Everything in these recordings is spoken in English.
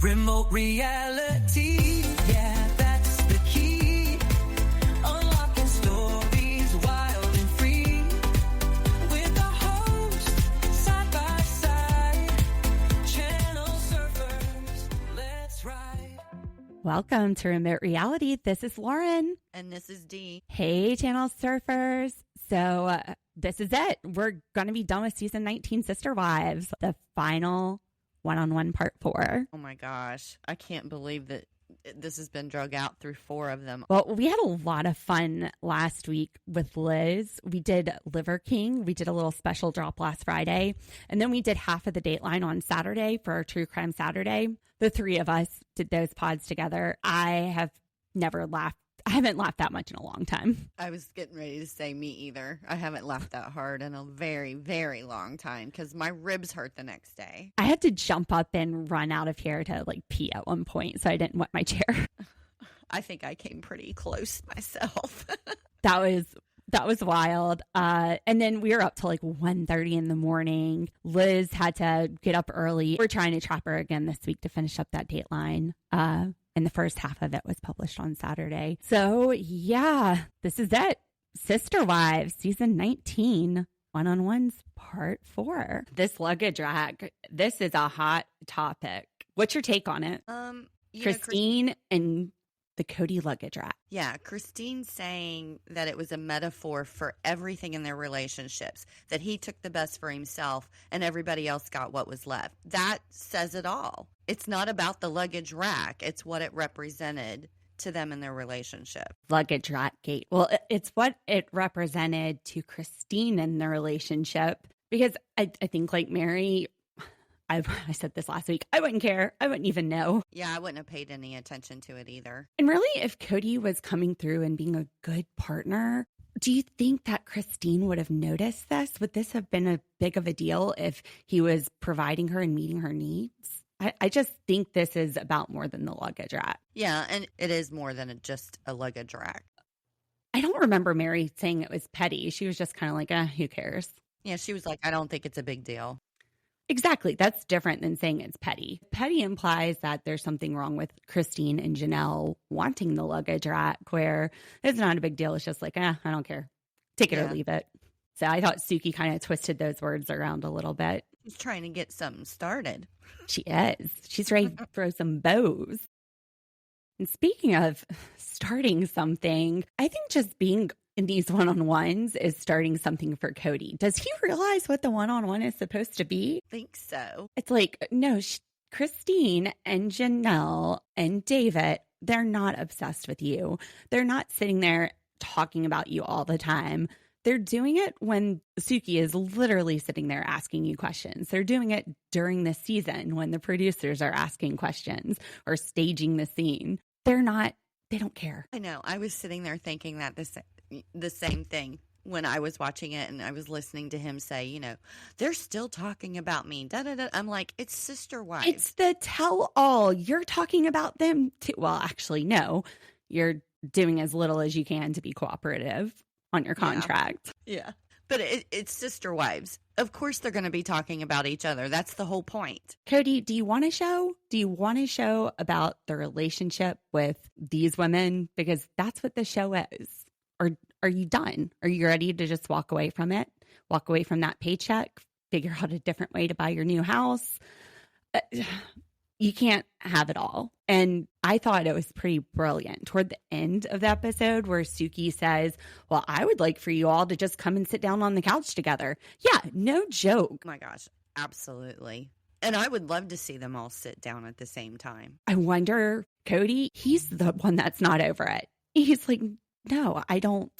Remote reality, yeah, that's the key. Unlocking stories wild and free. With the host, side by side. Channel surfers, let's ride. Welcome to Remote Reality. This is Lauren. And this is Dee. Hey, Channel Surfers. So this is it. We're going to be done with season 19, Sister Wives, the final one-on-one part 4. Oh my gosh. I can't believe that this has been drug out through 4 of them. Well, we had a lot of fun last week with Liz. We did Liver King. We did a little special drop last Friday. And then we did half of the Dateline on Saturday for our True Crime Saturday. The 3 of us did those pods together. I haven't laughed that much in a long time. I was getting ready to say me either. I haven't laughed that hard in a very, very long time because my ribs hurt the next day. I had to jump up and run out of here to pee at one point, so I didn't wet my chair. I think I came pretty close myself. That was wild. And then we were up till 1:30 in the morning. Liz had to get up early. We're trying to trap her again this week to finish up that Dateline. And the first half of it was published on Saturday. So yeah, this is it. Sister Wives, season 19, one-on-ones, part 4. This luggage rack, this is a hot topic. What's your take on it? Christine and the Kody luggage rack. Yeah, Christine's saying that it was a metaphor for everything in their relationships, that he took the best for himself and everybody else got what was left. That says it all. It's not about the luggage rack. It's what it represented to them in their relationship. Luggage rack gate. Well, it's what it represented to Christine in the relationship, because I think Mary, I said this last week, I wouldn't care. I wouldn't even know. Yeah, I wouldn't have paid any attention to it either. And really, if Kody was coming through and being a good partner, do you think that Christine would have noticed this? Would this have been a big of a deal if he was providing her and meeting her needs? I just think this is about more than the luggage rack. Yeah, and it is more than just a luggage rack. I don't remember Mary saying it was petty. She was just kind of who cares? Yeah, she was like, I don't think it's a big deal. Exactly. That's different than saying it's petty. Petty implies that there's something wrong with Christine and Janelle wanting the luggage rack, where it's not a big deal. It's just I don't care. Take it or leave it. So I thought Suki kind of twisted those words around a little bit. She's trying to get something started. She is. She's ready to throw some bows. And speaking of starting something, I think just being in these one-on-ones is starting something for Kody. Does he realize what the one-on-one is supposed to be? I think so. It's no, Christine and Janelle and David, they're not obsessed with you. They're not sitting there talking about you all the time. They're doing it when Suki is literally sitting there asking you questions. They're doing it during the season when the producers are asking questions or staging the scene. They don't care. I know. I was sitting there thinking that the same thing when I was watching it, and I was listening to him say, they're still talking about me. Da, da, da. I'm like, it's Sister Wives. It's the tell-all. You're talking about them too. Well, actually, no. You're doing as little as you can to be cooperative on your contract. Yeah. But it's Sister Wives. Of course they're going to be talking about each other. That's the whole point. Kody, do you want a show? Do you want a show about the relationship with these women? Because that's what the show is. Or are you done? Are you ready to just walk away from it? Walk away from that paycheck? Figure out a different way to buy your new house? You can't have it all. And I thought it was pretty brilliant toward the end of the episode where Suki says, well, I would like for you all to just come and sit down on the couch together. Yeah, no joke. Oh my gosh, absolutely. And I would love to see them all sit down at the same time. I wonder, Kody, he's the one that's not over it. He's like, no, I don't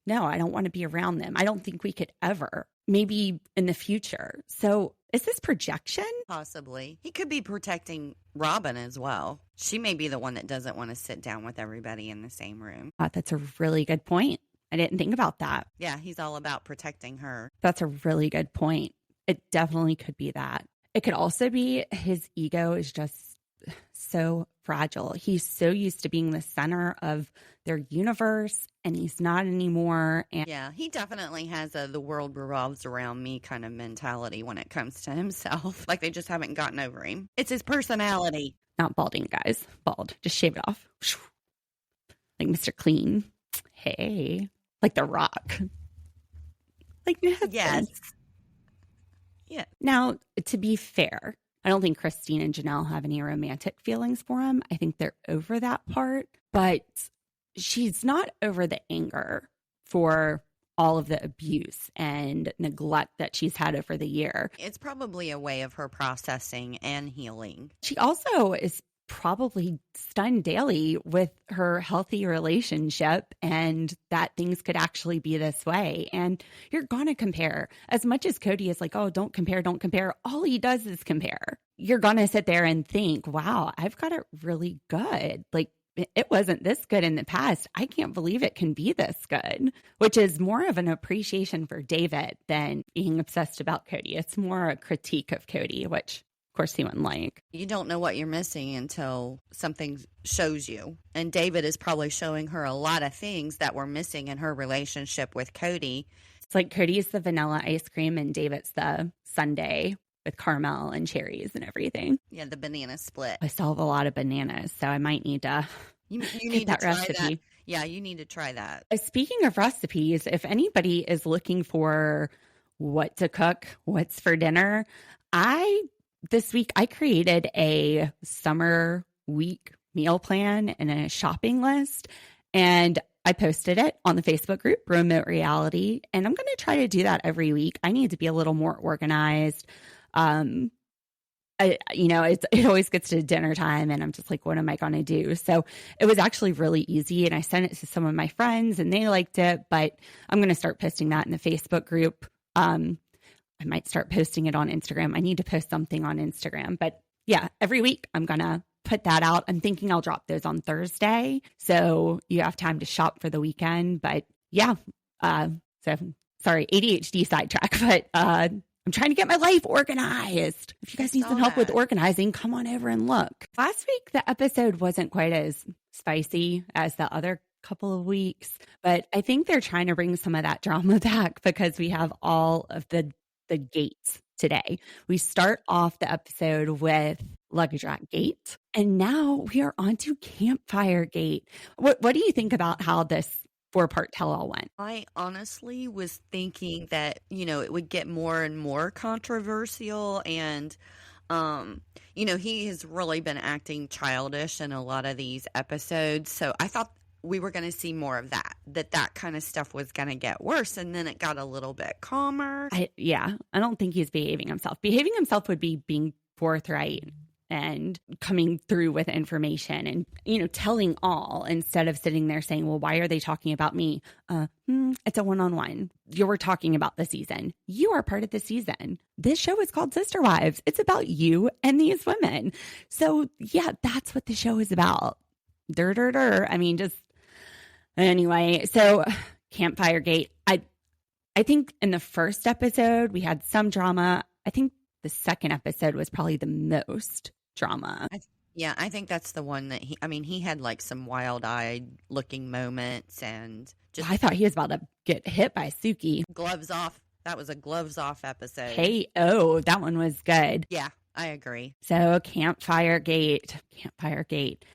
want to be around them. I don't think we could ever. Maybe in the future. So is this projection? Possibly. He could be protecting Robyn as well. She may be the one that doesn't want to sit down with everybody in the same room. That's a really good point. I didn't think about that. Yeah, he's all about protecting her. That's a really good point. It definitely could be that. It could also be his ego is just so fragile. He's so used to being the center of their universe, and he's not anymore. And yeah, he definitely has a the world revolves around me kind of mentality when it comes to himself. Like they just haven't gotten over him. It's his personality. Not balding, guys. Bald. Just shave it off. Like Mr. Clean. Hey. Like The Rock. Like my husband. Yes. Yeah. Now, to be fair, I don't think Christine and Janelle have any romantic feelings for him. I think they're over that part. But she's not over the anger for all of the abuse and neglect that she's had over the year. It's probably a way of her processing and healing. She also is probably stunned daily with her healthy relationship and that things could actually be this way. And you're going to compare. As much as Kody is like, oh, don't compare, don't compare. All he does is compare. You're going to sit there and think, wow, I've got it really good. Like, it wasn't this good in the past. I can't believe it can be this good, which is more of an appreciation for David than being obsessed about Kody. It's more a critique of Kody, which of course he wouldn't like. You don't know what you're missing until something shows you. And David is probably showing her a lot of things that were missing in her relationship with Kody. It's like Cody's the vanilla ice cream and David's the sundae with caramel and cherries and everything. Yeah, the banana split. I still have a lot of bananas, so I might need to You get need that to try recipe. that. Yeah, you need to try that. Speaking of recipes, if anybody is looking for what to cook, what's for dinner, this week I created a summer week meal plan and a shopping list, and I posted it on the Facebook group, Remote Reality, and I'm going to try to do that every week. I need to be a little more organized. It always gets to dinner time and I'm just like, what am I going to do? So it was actually really easy. And I sent it to some of my friends and they liked it, but I'm going to start posting that in the Facebook group. I might start posting it on Instagram. I need to post something on Instagram, but yeah, every week I'm going to put that out. I'm thinking I'll drop those on Thursday. So you have time to shop for the weekend, but yeah. So sorry, ADHD sidetrack, but, I'm trying to get my life organized. If you guys need some help with organizing, come on over and look. Last week, the episode wasn't quite as spicy as the other couple of weeks, but I think they're trying to bring some of that drama back because we have all of the gates today. We start off the episode with luggage rack gate, and now we are on to campfire gate. What do you think about how this 4-part tell-all went? I honestly was thinking that, it would get more and more controversial and, he has really been acting childish in a lot of these episodes. So I thought we were going to see more of that kind of stuff was going to get worse. And then it got a little bit calmer. I don't think he's behaving himself. Behaving himself would be being forthright and coming through with information and, telling all instead of sitting there saying, well, why are they talking about me? It's a one-on-one. You're talking about the season. You are part of the season. This show is called Sister Wives. It's about you and these women. So yeah, that's what the show is about. I mean, just anyway. So Campfire Gate. I think in the first episode we had some drama. I think the second episode was probably the most drama. I think that's the one that he had like some wild-eyed looking moments and just. I thought he was about to get hit by Suki. Gloves off. That was a gloves off episode. That one was good. Yeah, I agree. So Campfire Gate.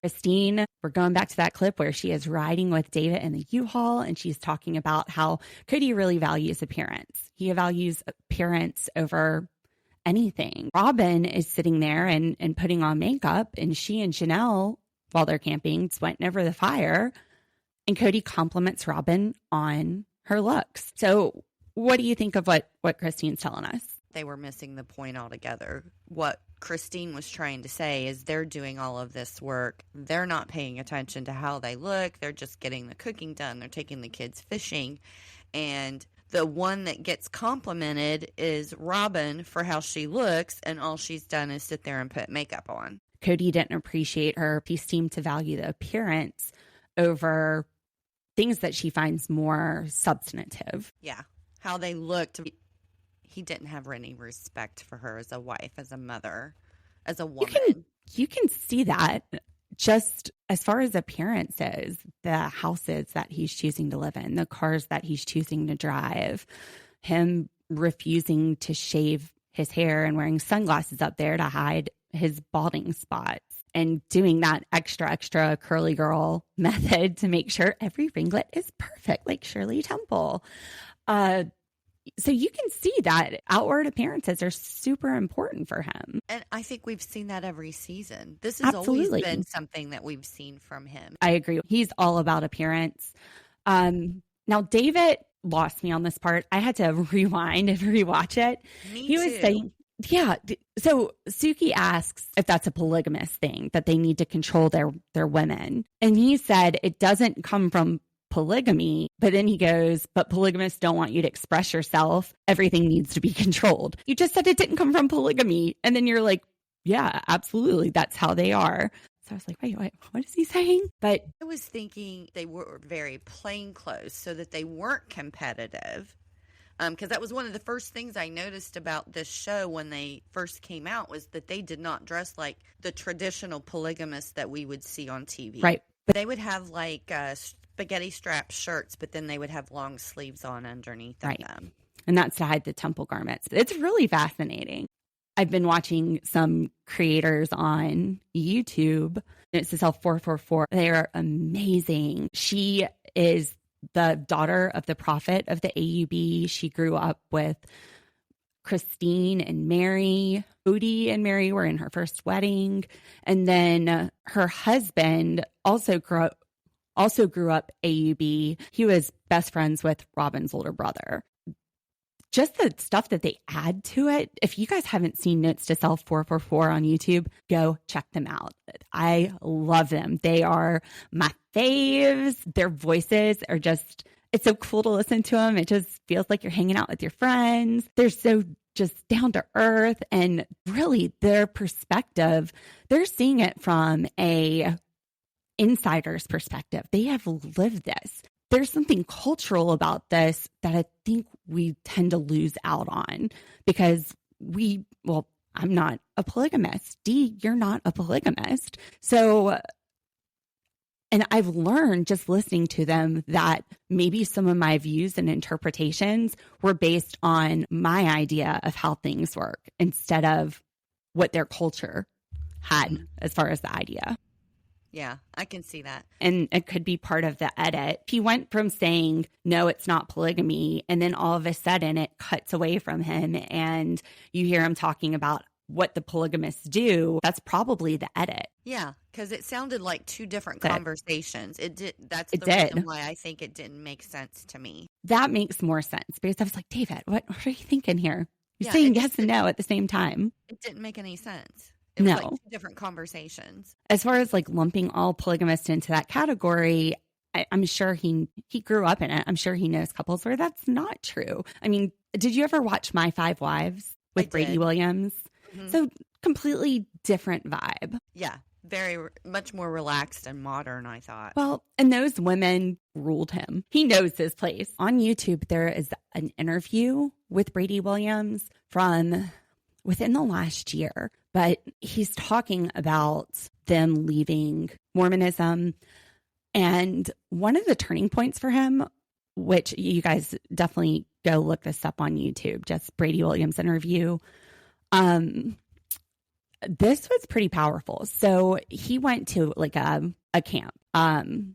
Christine, we're going back to that clip where she is riding with David in the U-Haul and she's talking about how Kody really values appearance. He values appearance over anything. Robyn is sitting there and putting on makeup, and she and Janelle, while they're camping, sweating over the fire, and Kody compliments Robyn on her looks. So what do you think of what Christine's telling us? They were missing the point altogether. What Christine was trying to say is they're doing all of this work. They're not paying attention to how they look. They're just getting the cooking done. They're taking the kids fishing, and the one that gets complimented is Robyn for how she looks, and all she's done is sit there and put makeup on. Kody didn't appreciate her. He seemed to value the appearance over things that she finds more substantive. Yeah, how they looked. He didn't have any respect for her as a wife, as a mother, as a woman. You can see that just as far as appearances, the houses that he's choosing to live in, the cars that he's choosing to drive, him refusing to shave his hair and wearing sunglasses up there to hide his balding spots and doing that extra curly girl method to make sure every ringlet is perfect, like Shirley Temple. So you can see that outward appearances are super important for him. And I think we've seen that every season. This has always been something that we've seen from him. I agree. He's all about appearance. Now, David lost me on this part. I had to rewind and rewatch it. He was saying, yeah. So Suki asks if that's a polygamous thing, that they need to control their women. And he said it doesn't come from polygamy, but then he goes, but polygamists don't want you to express yourself. Everything needs to be controlled. You just said it didn't come from polygamy. And then you're like, yeah, absolutely. That's how they are. So I was like, wait, what is he saying? But I was thinking they were very plain clothes so that they weren't competitive. Because that was one of the first things I noticed about this show when they first came out, was that they did not dress like the traditional polygamists that we would see on TV. Right. But they would have like spaghetti strap shirts, but then they would have long sleeves on underneath of them. And that's to hide the temple garments. It's really fascinating. I've been watching some creators on YouTube. It's Self 444. They are amazing. She is the daughter of the prophet of the AUB. She grew up with Christine and Mary. Kody and Mary were in her first wedding. And then her husband also grew up AUB. He was best friends with Robyn's older brother. Just the stuff that they add to it. If you guys haven't seen Notes to Self 444 on YouTube, go check them out. I love them. They are my faves. Their voices are just, it's so cool to listen to them. It just feels like you're hanging out with your friends. They're so just down to earth, and really their perspective, they're seeing it from a insider's perspective. They have lived this. There's something cultural about this that I think we tend to lose out on because I'm not a polygamist. Dee, you're not a polygamist. So, and I've learned just listening to them that maybe some of my views and interpretations were based on my idea of how things work instead of what their culture had as far as the idea. Yeah, I can see that. And it could be part of the edit. He went from saying, no, it's not polygamy. And then all of a sudden it cuts away from him and you hear him talking about what the polygamists do. That's probably the edit. Yeah, because it sounded like two different conversations. It did. That's the reason why I think it didn't make sense to me. That makes more sense because I was like, David, what are you thinking here? You're saying yes and no at the same time. It didn't make any sense. It was like two different conversations. As far as like lumping all polygamists into that category, I'm sure he grew up in it. I'm sure he knows couples where that's not true. I mean, did you ever watch My 5 Wives with Brady Williams? Mm-hmm. So completely different vibe. Yeah, very much more relaxed and modern, I thought. Well, and those women ruled him. He knows his place. On YouTube, there is an interview with Brady Williams from within the last year, but he's talking about them leaving Mormonism. And one of the turning points for him, which you guys definitely go look this up on YouTube, just Brady Williams interview. This was pretty powerful. So he went to like a camp, like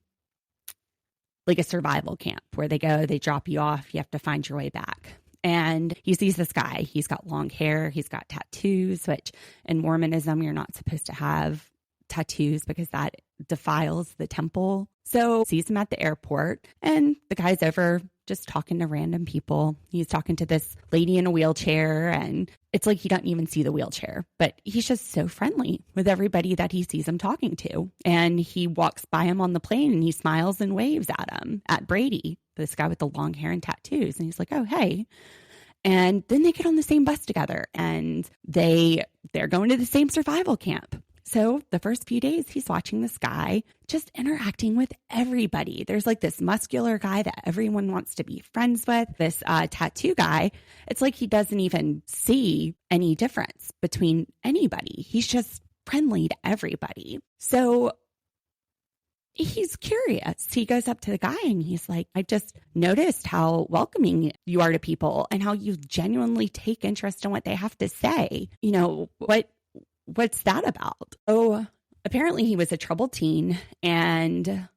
a survival camp where they drop you off. You have to find your way back. And he sees this guy. He's got long hair. He's got tattoos, which in Mormonism, you're not supposed to have tattoos because that defiles the temple. So sees him at the airport and the guy's over just talking to random people. He's talking to this lady in a wheelchair and it's like he doesn't even see the wheelchair, but he's just so friendly with everybody that he sees him talking to. And he walks by him on the plane and he smiles and waves at him, at Brady, this guy with the long hair and tattoos. And he's like, oh, hey. And then they get on the same bus together and they're going to the same survival camp. So the first few days, he's watching this guy just interacting with everybody. There's like this muscular guy that everyone wants to be friends with. This tattoo guy, it's like he doesn't even see any difference between anybody. He's just friendly to everybody. So he's curious. He goes up to the guy and he's like, I just noticed how welcoming you are to people and how you genuinely take interest in what they have to say. You know, what's that about? Oh, apparently he was a troubled teen and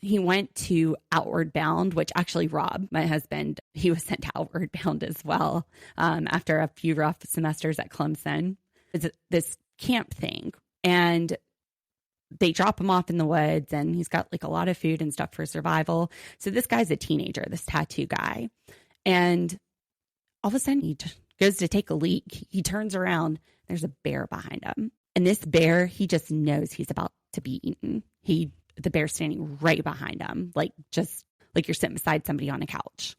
he went to Outward Bound, which actually Rob, my husband, he was sent to Outward Bound as well after a few rough semesters at Clemson. It's this camp thing. And they drop him off in the woods and he's got like a lot of food and stuff for survival. So this guy's a teenager, this tattoo guy. And all of a sudden he goes to take a leak. He turns around. There's a bear behind him. And this bear, he just knows he's about to be eaten. The bear's standing right behind him, like just like you're sitting beside somebody on a couch.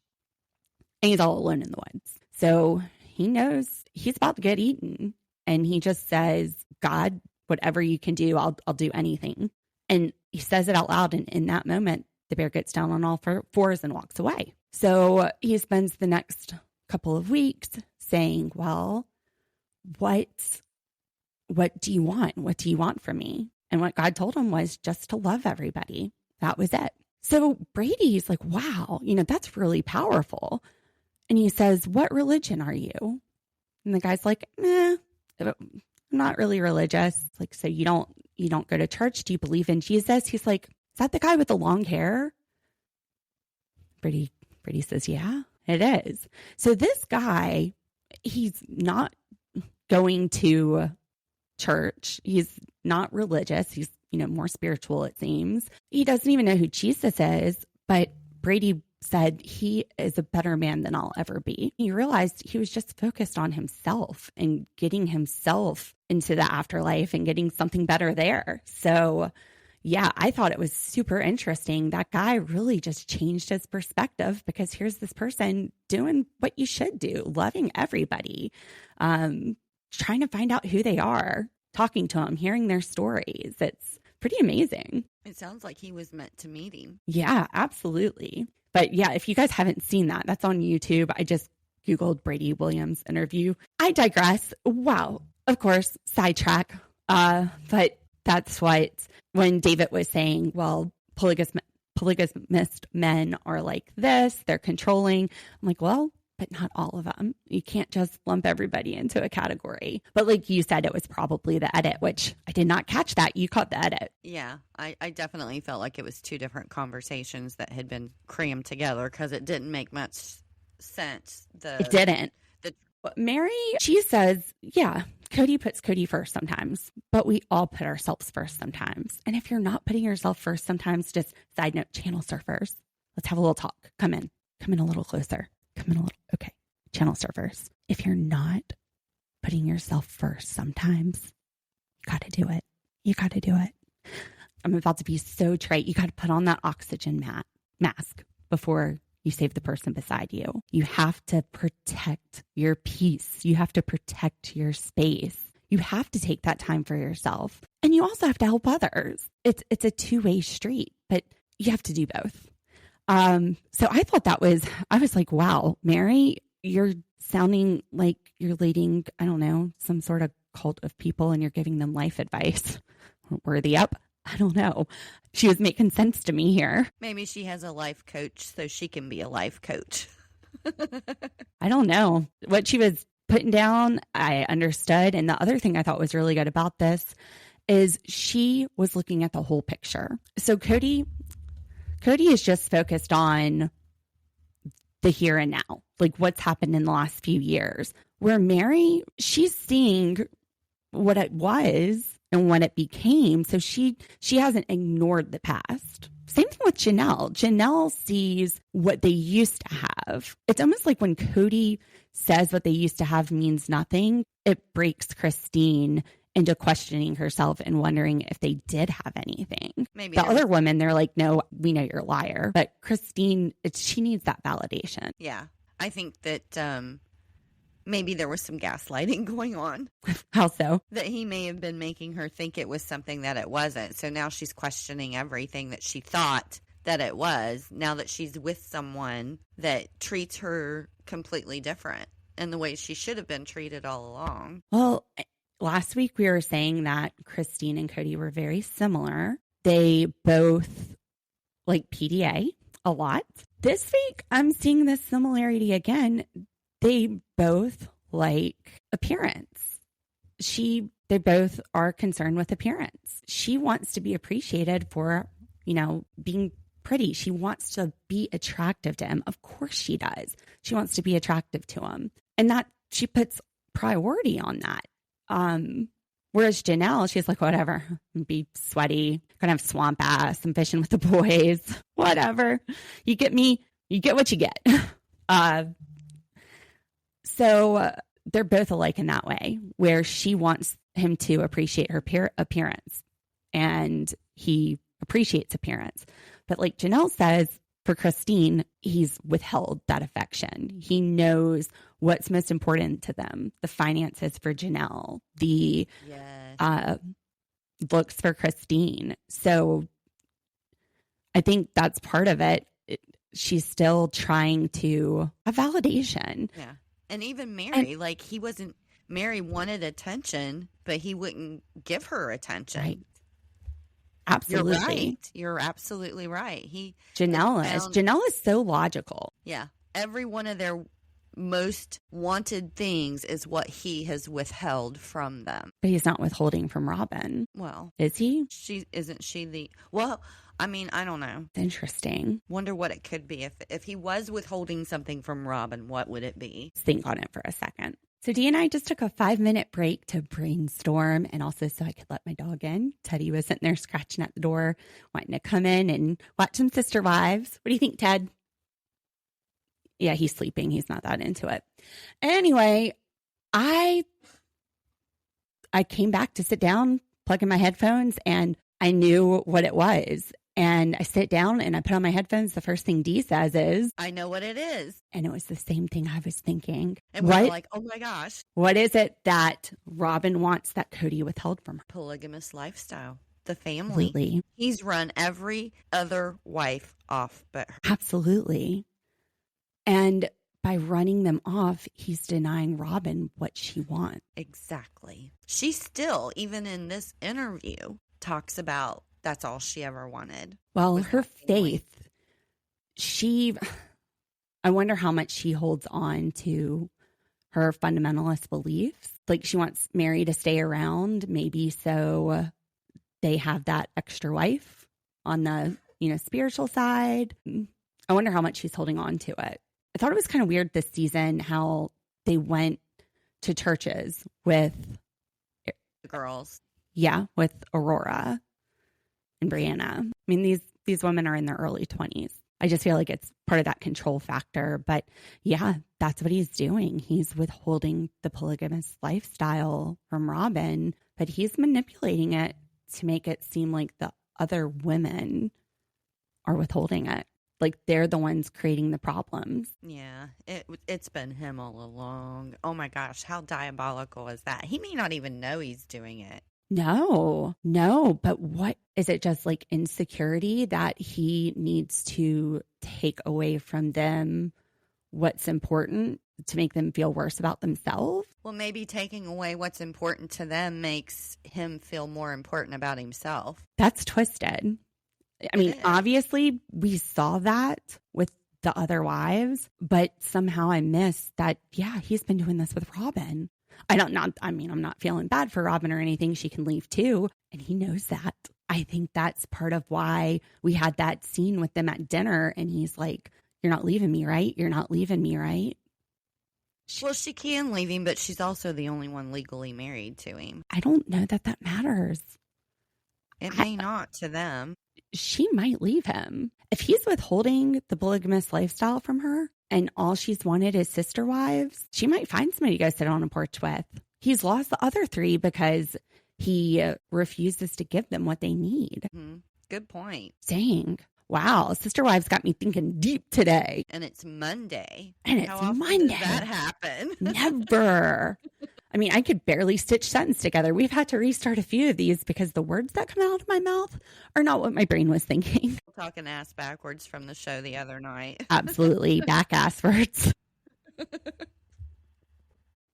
And he's all alone in the woods. So he knows he's about to get eaten. And he just says, God, whatever you can do, I'll do anything. And he says it out loud. And in that moment, the bear gets down on all fours and walks away. So he spends the next couple of weeks saying, well, what do you want? What do you want from me? And what God told him was just to love everybody. That was it. So Brady's like, wow, that's really powerful. And he says, what religion are you? And the guy's like, I'm not really religious. Like, so you don't go to church? Do you believe in Jesus? He's like, is that the guy with the long hair? Brady says, yeah, it is. So this guy, he's not going to church. He's not religious. He's, more spiritual, it seems. He doesn't even know who Jesus is, but Brady said he is a better man than I'll ever be. He realized he was just focused on himself and getting himself into the afterlife and getting something better there. So yeah, I thought it was super interesting. That guy really just changed his perspective because here's this person doing what you should do, loving everybody, trying to find out who they are, talking to them, hearing their stories. It's pretty amazing. It sounds like he was meant to meet him. Yeah, absolutely. But yeah, if you guys haven't seen that, that's on YouTube. I just Googled Brady Williams interview. I digress. Wow. Of course, sidetrack. But that's when David was saying, well, polygamous men are like this, they're controlling. I'm like, well, but not all of them. You can't just lump everybody into a category. But like you said, it was probably the edit, which I did not catch that. You caught the edit. Yeah, I definitely felt like it was two different conversations that had been crammed together because it didn't make much sense. It didn't. Mary, she says, yeah, Kody puts Kody first sometimes, but we all put ourselves first sometimes. And if you're not putting yourself first sometimes, just side note, channel surfers, let's have a little talk. Come in a little closer. Okay. Channel surfers. If you're not putting yourself first sometimes, you got to do it. I'm about to be so trite. You got to put on that oxygen mask before you save the person beside you. You have to protect your peace. You have to protect your space. You have to take that time for yourself. And you also have to help others. It's a two-way street, but you have to do both. So I thought I was like, wow, Mary, you're sounding like you're leading, I don't know, some sort of cult of people and you're giving them life advice. Worthy up? I don't know. She was making sense to me here. Maybe she has a life coach so she can be a life coach. I don't know. What she was putting down, I understood. And the other thing I thought was really good about this is she was looking at the whole picture. So Kody is just focused on the here and now, like what's happened in the last few years. Where Mary, she's seeing what it was and what it became. So she hasn't ignored the past. Same thing with Janelle. Janelle sees what they used to have. It's almost like when Kody says what they used to have means nothing, it breaks Christine into questioning herself and wondering if they did have anything. Maybe the other women, they're like, no, we know you're a liar. But Christine, she needs that validation. Yeah. I think that maybe there was some gaslighting going on. How so? That he may have been making her think it was something that it wasn't. So now she's questioning everything that she thought that it was, now that she's with someone that treats her completely different and the way she should have been treated all along. Well, last week we were saying that Christine and Kody were very similar. They both like PDA a lot. This week I'm seeing this similarity again. They both like appearance. She they both are concerned with appearance. She wants to be appreciated for, being pretty. She wants to be attractive to him. Of course she does. She wants to be attractive to him. And that she puts priority on that. Whereas Janelle, she's like, whatever, be sweaty, gonna have swamp ass, I'm fishing with the boys, whatever. You get me, you get what you get. So they're both alike in that way, where she wants him to appreciate her appearance and he appreciates appearance. But like Janelle says, for Christine, he's withheld that affection. He knows what's most important to them. The finances for Janelle, the looks for Christine. So I think that's part of it. She's still trying to have validation. Yeah. And even Mary, Mary wanted attention, but he wouldn't give her attention. Right. Absolutely. You're absolutely right. Janelle is so logical. Yeah. Every one of their most wanted things is what he has withheld from them. But he's not withholding from Robyn. Well, is he? I don't know. Interesting. Wonder what it could be. If he was withholding something from Robyn, what would it be? Think on it for a second. So Dee and I just took a 5-minute break to brainstorm, and also so I could let my dog in. Teddy was sitting there scratching at the door, wanting to come in and watch some Sister Wives. What do you think, Ted? Yeah, he's sleeping. He's not that into it. Anyway, I came back to sit down, plug in my headphones, and I knew what it was. And I sit down and I put on my headphones. The first thing Dee says is, I know what it is. And it was the same thing I was thinking. And we're like, oh my gosh. What is it that Robyn wants that Kody withheld from her? Polygamous lifestyle. The family. Absolutely. He's run every other wife off but her. Absolutely. And by running them off, he's denying Robyn what she wants. Exactly. She still, even in this interview, talks about that's all she ever wanted. Well, her faith, I wonder how much she holds on to her fundamentalist beliefs. Like she wants Mary to stay around, maybe so they have that extra wife on the, spiritual side. I wonder how much she's holding on to it. I thought it was kind of weird this season how they went to churches with the girls. Yeah, with Aurora and Brianna. I mean, these women are in their early 20s. I just feel like it's part of that control factor. But yeah, that's what he's doing. He's withholding the polygamous lifestyle from Robyn, but he's manipulating it to make it seem like the other women are withholding it. Like they're the ones creating the problems. Yeah, it's been him all along. Oh my gosh, how diabolical is that? He may not even know he's doing it. No, but what is it, just like insecurity that he needs to take away from them what's important to make them feel worse about themselves? Well, maybe taking away what's important to them makes him feel more important about himself. That's twisted. I mean, obviously we saw that with the other wives, but somehow I missed that. Yeah, he's been doing this with Robyn. I'm not feeling bad for Robyn or anything. She can leave too. And he knows that. I think that's part of why we had that scene with them at dinner. And he's like, you're not leaving me, right? You're not leaving me, right? Well, she can leave him, but she's also the only one legally married to him. I don't know that matters. It may not to them. She might leave him. If he's withholding the polygamous lifestyle from her and all she's wanted is sister wives, she might find somebody to go sit on a porch with. He's lost the other 3 because he refuses to give them what they need. Mm-hmm. Good point. Dang. Wow. Sister wives got me thinking deep today. And it's Monday. How often Monday. Does that happen? Never. I mean, I could barely stitch sentence together. We've had to restart a few of these because the words that come out of my mouth are not what my brain was thinking. Talking ass backwards from the show the other night. Absolutely. Back ass words.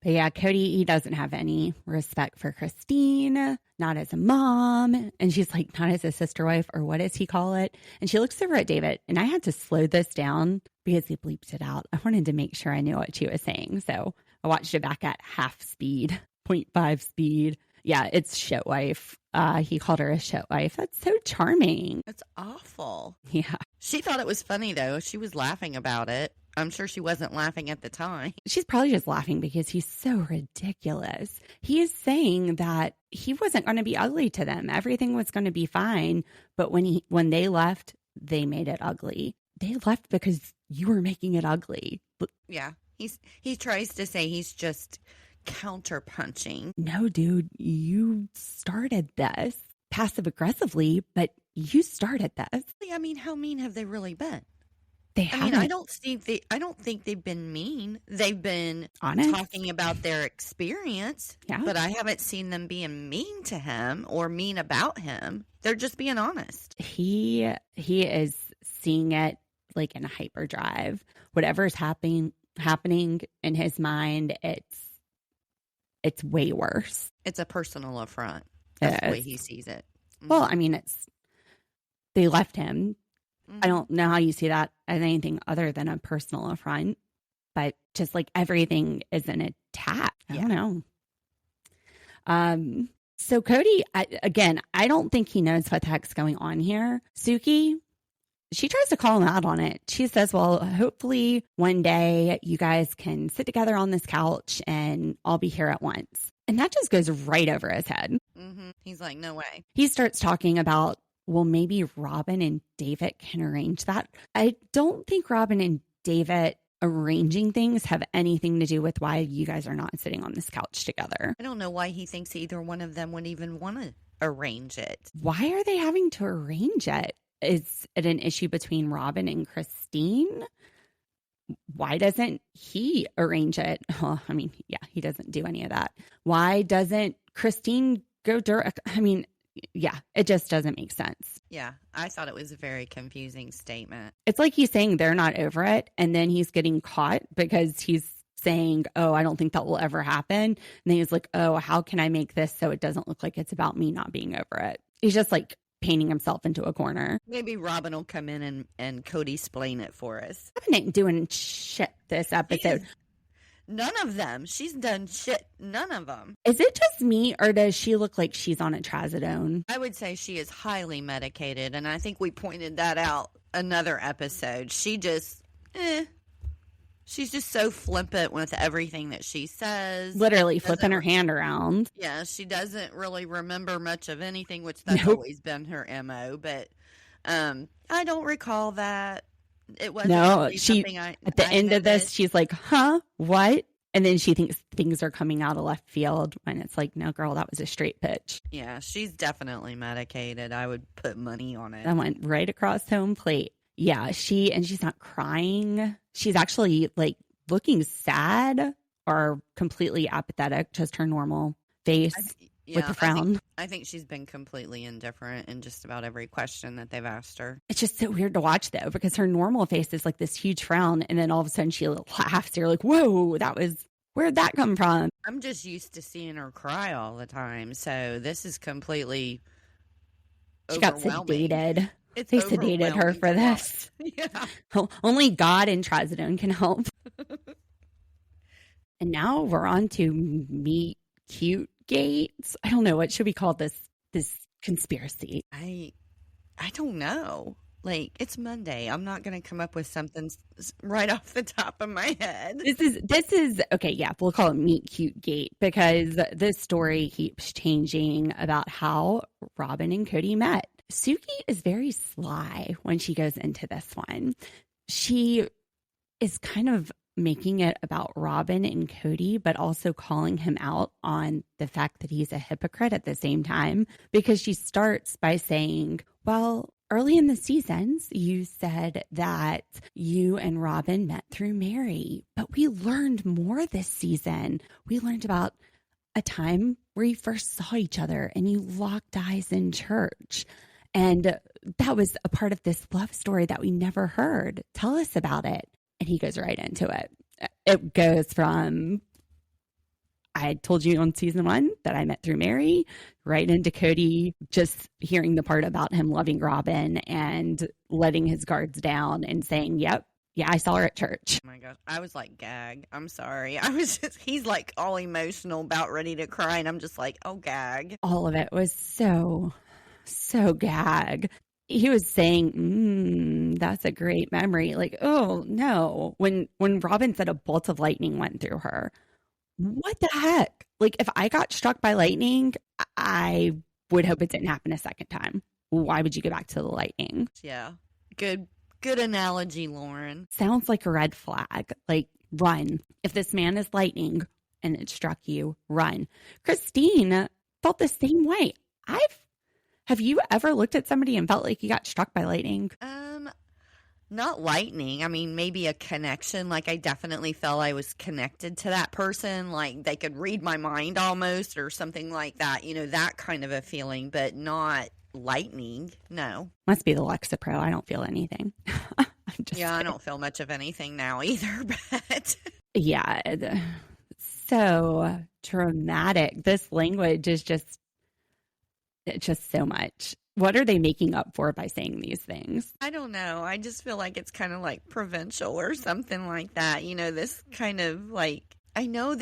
But yeah, Kody, he doesn't have any respect for Christine, not as a mom. And she's like, not as a sister wife, or what does he call it? And she looks over at David, and I had to slow this down because he bleeped it out. I wanted to make sure I knew what she was saying. So I watched it back at half speed, 0.5 speed. Yeah, it's shit wife. He called her a shit wife. That's so charming. That's awful. Yeah. She thought it was funny, though. She was laughing about it. I'm sure she wasn't laughing at the time. She's probably just laughing because he's so ridiculous. He is saying that he wasn't going to be ugly to them. Everything was going to be fine. But when they left, they made it ugly. They left because you were making it ugly. Yeah. He tries to say he's just counterpunching. No, dude, you started this passive aggressively, but you started this. I mean, how mean have they really been? They I haven't. mean, I don't think they've been mean. They've been Honest? talking about their experience, Yeah. but I haven't seen them being mean to him or mean about him. They're just being honest. He is seeing it like in hyperdrive. Whatever's happening in his mind, it's way worse. It's a personal affront. That's the way he sees it. Well, I mean, they left him. Mhm. I don't know how you see that as anything other than a personal affront, but just like everything is an attack. I don't know. So Kody, I don't think he knows what the heck's going on here. Suki, she tries to call him out on it. She says, well, hopefully one day you guys can sit together on this couch and I'll be here at once. And that just goes right over his head. Mm-hmm. He's like, no way. He starts talking about, well, maybe Robyn and David can arrange that. I don't think Robyn and David arranging things have anything to do with why you guys are not sitting on this couch together. I don't know why he thinks either one of them would even want to arrange it. Why are they having to arrange it? Is it an issue between Robyn and Christine? Why doesn't he arrange it? Well, I mean, yeah, he doesn't do any of that. Why doesn't Christine go direct? I mean, yeah, it just doesn't make sense. Yeah, I thought it was a very confusing statement. It's like he's saying they're not over it, and then he's getting caught because he's saying, oh, I don't think that will ever happen. And then he's like, oh, how can I make this so it doesn't look like it's about me not being over it? He's just like painting himself into a corner. Maybe Robyn will come in and Kody explain it for us. Robyn ain't doing shit this episode. None of them. She's done shit. None of them. Is it just me, or does she look like she's on a trazodone? I would say she is highly medicated, and I think we pointed that out another episode. She just, she's just so flippant with everything that she says. Literally flipping her hand around. Yeah, she doesn't really remember much of anything, which that's Nope. always been her MO. But I don't recall that. It wasn't No, really she something at the end of this, she's like, huh, what? And then she thinks things are coming out of left field when it's like, no, girl, that was a straight pitch. Yeah, she's definitely medicated. I would put money on it. That went right across home plate. Yeah, she's not crying. She's actually like looking sad or completely apathetic, just her normal face with the frown. I think she's been completely indifferent in just about every question that they've asked her. It's just so weird to watch though, because her normal face is like this huge frown, and then all of a sudden she laughs. You're like, whoa, where'd that come from? I'm just used to seeing her cry all the time, so this is completely She got overwhelming. sedated. It's They sedated her overwhelming for to this. watch. Yeah. Only God and trazodone can help. And now we're on to meet cute gates. I don't know, what should we call this conspiracy? I don't know. Like, it's Monday. I'm not going to come up with something right off the top of my head. This is okay. Yeah, we'll call it meet cute gate, because this story keeps changing about how Robyn and Kody met. Suki is very sly when she goes into this one. She is kind of making it about Robyn and Kody, but also calling him out on the fact that he's a hypocrite at the same time, because she starts by saying, well, early in the seasons, you said that you and Robyn met through Mary, but we learned more this season. We learned about a time where you first saw each other and you locked eyes in church. And that was a part of this love story that we never heard. Tell us about it. And he goes right into it. It goes from, I told you on season 1 that I met through Mary, right into Kody just hearing the part about him loving Robyn and letting his guards down and saying, yep, Yeah, I saw her at church. Oh my gosh. I was like, gag. I'm sorry. He's like all emotional, about ready to cry. And I'm just like, oh, gag. All of it was so gag. He was saying, that's a great memory. Like, oh no. When Robyn said a bolt of lightning went through her, what the heck? Like, if I got struck by lightning, I would hope it didn't happen a second time. Why would you go back to the lightning? Yeah. Good analogy, Lauren. Sounds like a red flag. Like, run. If this man is lightning and it struck you, run. Christine felt the same way. Have you ever looked at somebody and felt like you got struck by lightning? Not lightning. I mean, maybe a connection. Like, I definitely felt I was connected to that person. Like, they could read my mind almost, or something like that. You know, that kind of a feeling, but not lightning. No. Must be the Lexapro. I don't feel anything. Yeah, kidding. I don't feel much of anything now either, but Yeah. So dramatic. This language is just so much. What are they making up for by saying these things? I don't know. I just feel like it's kind of like provincial or something like that. You know, this kind of like, I know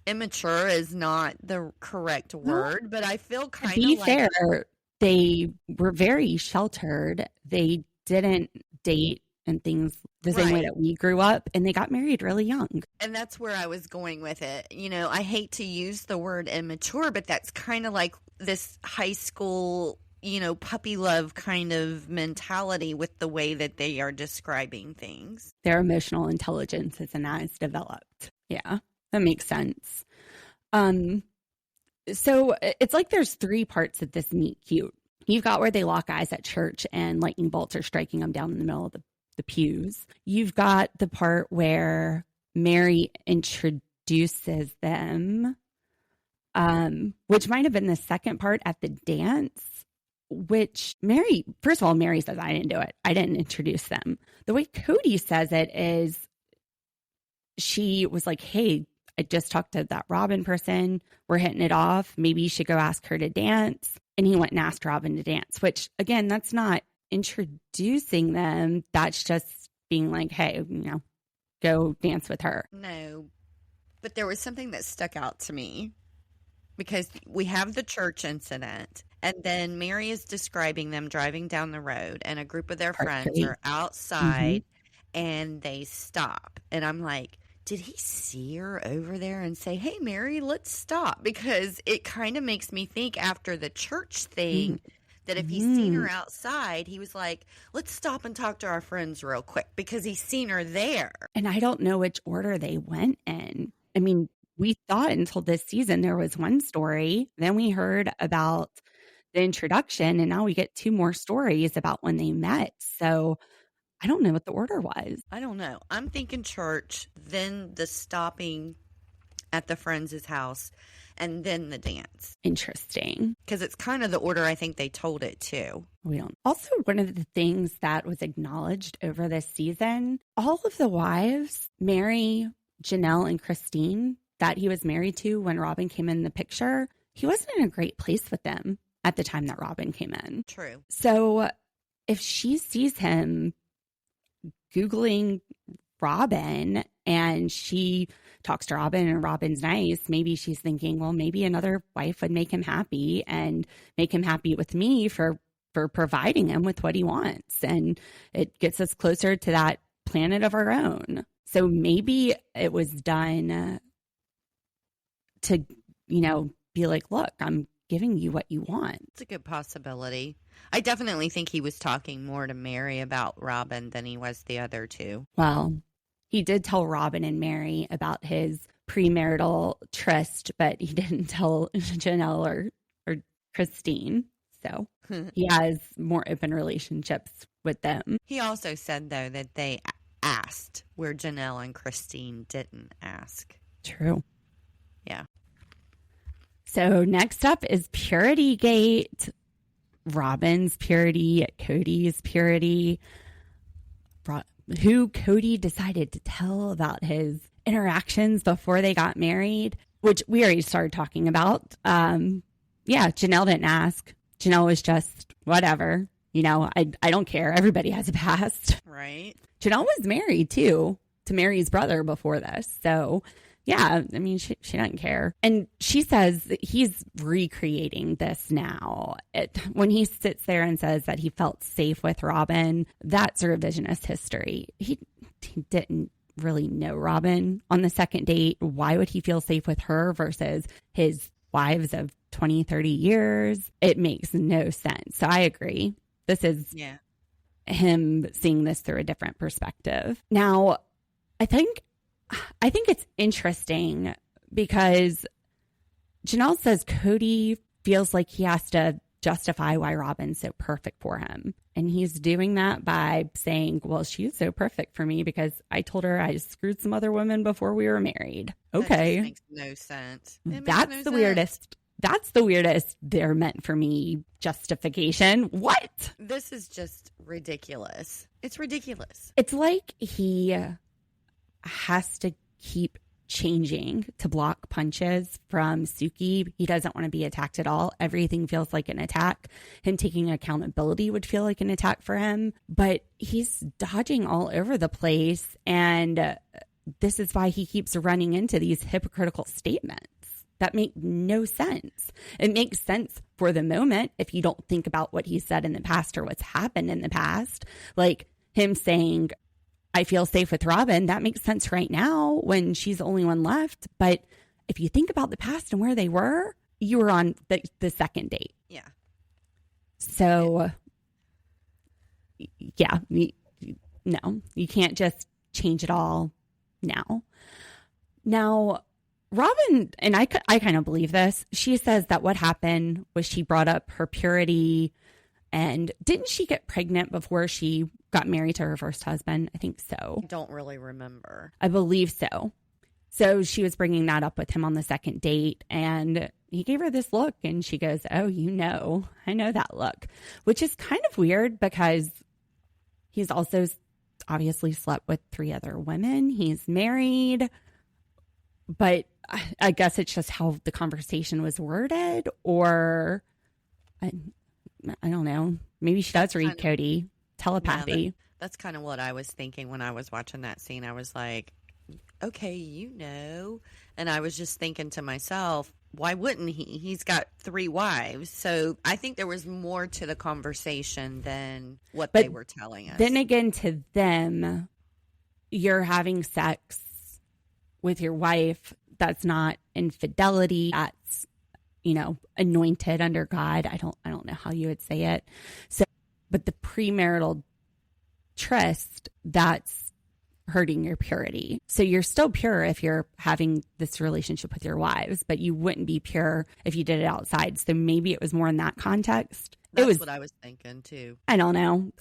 immature is not the correct word, but I feel kind of be like. fair, they were very sheltered. They didn't date and things the same way Right. that we grew up, and they got married really young. And that's where I was going with it. You know, I hate to use the word immature, but that's kind of like this high school, you know, puppy love kind of mentality with the way that they are describing things. Their emotional intelligence isn't as developed. Yeah, that makes sense. So it's like there's three parts of this meet cute. You've got where they lock eyes at church and lightning bolts are striking them down in the middle of the pews. You've got the part where Mary introduces them, which might have been the second part at the dance, which first of all, Mary says, I didn't do it. I didn't introduce them. The way Kody says it is she was like, hey, I just talked to that Robyn person. We're hitting it off. Maybe you should go ask her to dance. And he went and asked Robyn to dance, which again, that's not introducing them. That's just being like, hey, you know, go dance with her. No, but there was something that stuck out to me because we have the church incident, and then Mary is describing them driving down the road, and a group of their Part friends three. are outside and they stop. And I'm like, did he see her over there and say, hey, Mary, let's stop? Because it kind of makes me think after the church thing that if he's seen her outside, he was like, let's stop and talk to our friends real quick because he's seen her there. And I don't know which order they went in. I mean, we thought until this season there was one story. Then we heard about the introduction, and now we get two more stories about when they met. So I don't know what the order was. I don't know. I'm thinking church, then the stopping at the friends' house, and then the dance. Interesting. Because it's kind of the order I think they told it to. We don't. Also, one of the things that was acknowledged over this season, all of the wives, Mary, Janelle, and Christine, that he was married to when Robyn came in the picture, he wasn't in a great place with them at the time that Robyn came in. True. So if she sees him Googling Robyn and she talks to Robyn and Robyn's nice, maybe she's thinking, well, maybe another wife would make him happy and make him happy with me for providing him with what he wants. And it gets us closer to that planet of our own. So maybe it was done to, you know, be like, look, I'm giving you what you want. It's a good possibility. I definitely think he was talking more to Mary about Robyn than he was the other two. Well, he did tell Robyn and Mary about his premarital tryst, but he didn't tell Janelle or Christine. So he has more open relationships with them. He also said, though, that they asked where Janelle and Christine didn't ask. True. Yeah. So next up is Purity Gate. Robyn's purity, Kody's purity. Who Kody decided to tell about his interactions before they got married, which we already started talking about. Yeah, Janelle didn't ask. Janelle was just whatever. I don't care. Everybody has a past. Right. Janelle was married too to Mary's brother before this. So yeah, I mean, she doesn't care. And she says that he's recreating this now. When he sits there and says that he felt safe with Robyn, that's a revisionist history. He didn't really know Robyn on the second date. Why would he feel safe with her versus his wives of 20, 30 years? It makes no sense. So I agree. This is him seeing this through a different perspective. Now, I think it's interesting because Janelle says Kody feels like he has to justify why Robyn's so perfect for him. And he's doing that by saying, well, she's so perfect for me because I told her I screwed some other women before we were married. Okay. That makes no sense. That's the weirdest. That's the weirdest they're meant for me justification. What? This is just ridiculous. It's ridiculous. It's like he has to keep changing to block punches from Suki. He doesn't want to be attacked at all. Everything feels like an attack. Him taking accountability would feel like an attack for him, but he's dodging all over the place. And this is why he keeps running into these hypocritical statements that make no sense. It makes sense for the moment if you don't think about what he said in the past or what's happened in the past. Like him saying, I feel safe with Robyn. That makes sense right now when she's the only one left. But if you think about the past and where they were, you were on the second date. Yeah. So, yeah, no, you can't just change it all now. Now, Robyn, and I kind of believe this, she says that what happened was she brought up her purity. And didn't she get pregnant before she got married to her first husband? I think so. I don't really remember. I believe so. So she was bringing that up with him on the second date. And he gave her this look. And she goes, oh, I know that look. Which is kind of weird because he's also obviously slept with 3 other women. He's married. But I guess it's just how the conversation was worded. Or I don't know. Maybe she does read Kody. Telepathy. Yeah, that's kind of what I was thinking when I was watching that scene. I was like, okay, And I was just thinking to myself, why wouldn't he? He's got 3 wives. So I think there was more to the conversation than what they were telling us. Then again, to them, you're having sex with your wife. That's not infidelity. That's anointed under God. I don't know how you would say it. So, but the premarital tryst, that's hurting your purity. So you're still pure if you're having this relationship with your wives, but you wouldn't be pure if you did it outside. So maybe it was more in that context. That's what I was thinking too. I don't know.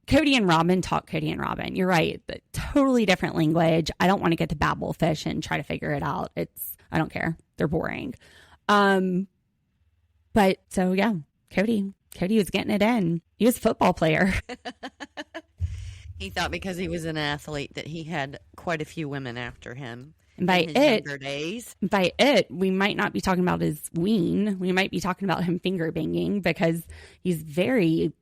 Kody and Robyn talk Kody and Robyn. You're right. But totally different language. I don't want to get to babble fish and try to figure it out. I don't care. They're boring. But so yeah, Kody was getting it in. He was a football player. He thought because he was an athlete that he had quite a few women after him. And by younger days. By we might not be talking about his ween. We might be talking about him finger banging because he's very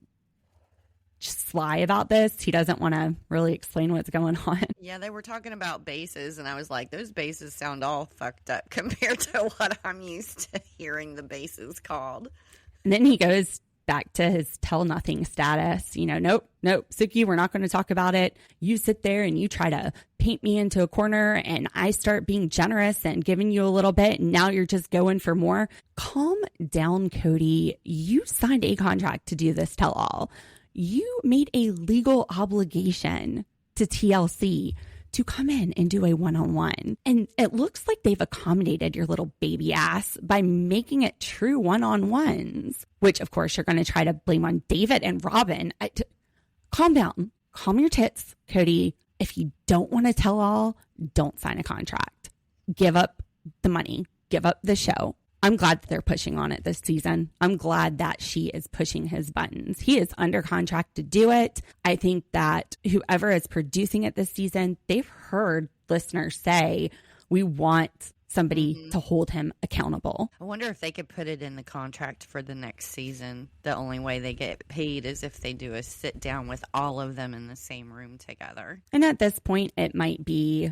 sly about this. He doesn't want to really explain what's going on. Yeah, they were talking about bases, and I was like, those bases sound all fucked up compared to what I'm used to hearing the bases called. And then he goes back to his tell nothing status. Nope, Suki, we're not going to talk about it. You sit there and you try to paint me into a corner, and I start being generous and giving you a little bit, and now you're just going for more. Calm down, Kody. You signed a contract to do this tell all. You made a legal obligation to TLC to come in and do a one-on-one. And it looks like they've accommodated your little baby ass by making it true one-on-ones, which of course you're going to try to blame on David and Robyn. Calm down. Calm your tits, Kody. If you don't want to tell all, don't sign a contract. Give up the money. Give up the show. I'm glad that they're pushing on it this season. I'm glad that she is pushing his buttons. He is under contract to do it. I think that whoever is producing it this season, they've heard listeners say, we want somebody to hold him accountable. I wonder if they could put it in the contract for the next season. The only way they get paid is if they do a sit down with all of them in the same room together. And at this point, it might be,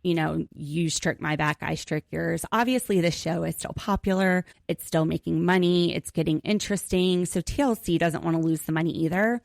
you know, you stroke my back, I stroke yours. Obviously, the show is still popular. It's still making money. It's getting interesting. So TLC doesn't want to lose the money either.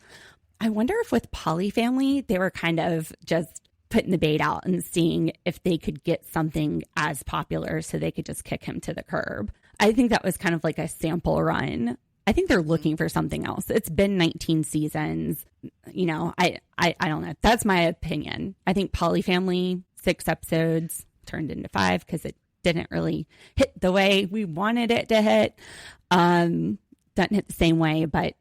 I wonder if with Polyfamily, they were kind of just putting the bait out and seeing if they could get something as popular so they could just kick him to the curb. I think that was kind of like a sample run. I think they're looking for something else. It's been 19 seasons. You know, I don't know. That's my opinion. I think Polyfamily, 6 episodes turned into 5 because it didn't really hit the way we wanted it to hit. Doesn't hit the same way, but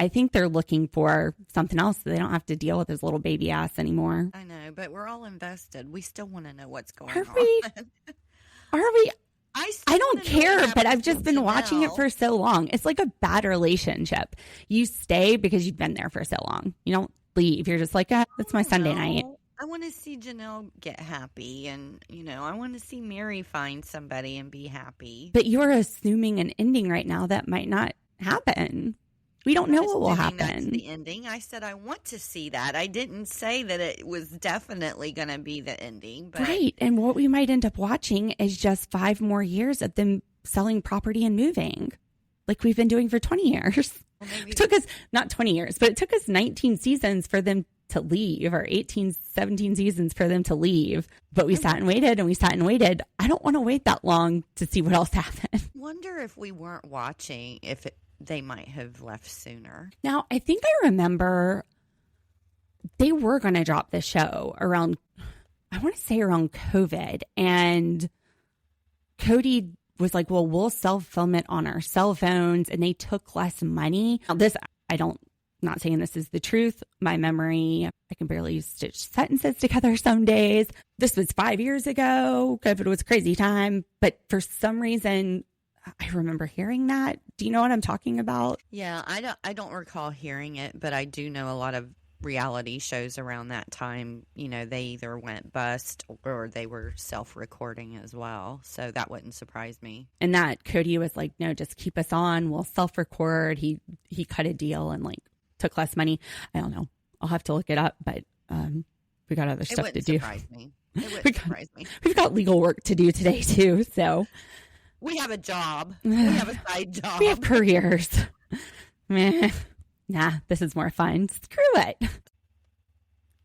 I think they're looking for something else so they don't have to deal with his little baby ass anymore. I know, but we're all invested. We still want to know what's going Are on. we? Are we? I don't wanna know care, what but I've happens just to been watching it Janelle. for so long. It's like a bad relationship. You stay because you've been there for so long. You don't leave. You're just like, it's my Sunday night. I want to see Janelle get happy, and I want to see Mary find somebody and be happy. But you're assuming an ending right now that might not happen. We don't know what will Assuming That's happen. the ending. I said I want to see that. I didn't say that it was definitely going to be the ending. But Right. And what we might end up watching is just 5 more years of them selling property and moving like we've been doing for 20 years. Well, maybe It took us not 20 years, but it took us 19 seasons for them to leave, or 18, 17 seasons for them to leave. But we sat and waited and we sat and waited. I don't want to wait that long to see what else happened. wonder if we weren't watching, they might have left sooner. Now, I think I remember they were going to drop the show around, I want to say around COVID. And Kody was like, well, we'll self-film it on our cell phones. And they took less money. Now, not saying this is the truth. My memory, I can barely stitch sentences together some days. This was 5 years ago. COVID was a crazy time. But for some reason, I remember hearing that. Do you know what I'm talking about? Yeah, I don't recall hearing it, but I do know a lot of reality shows around that time. They either went bust or they were self-recording as well. So that wouldn't surprise me. And that Kody was like, no, just keep us on. We'll self-record. He cut a deal and took less money. I don't know. I'll have to look it up, but we got other stuff to do. It wouldn't surprise me. We've got legal work to do today too. So we have a job. We have a side job. we have careers. Meh. Nah, this is more fun. Screw it.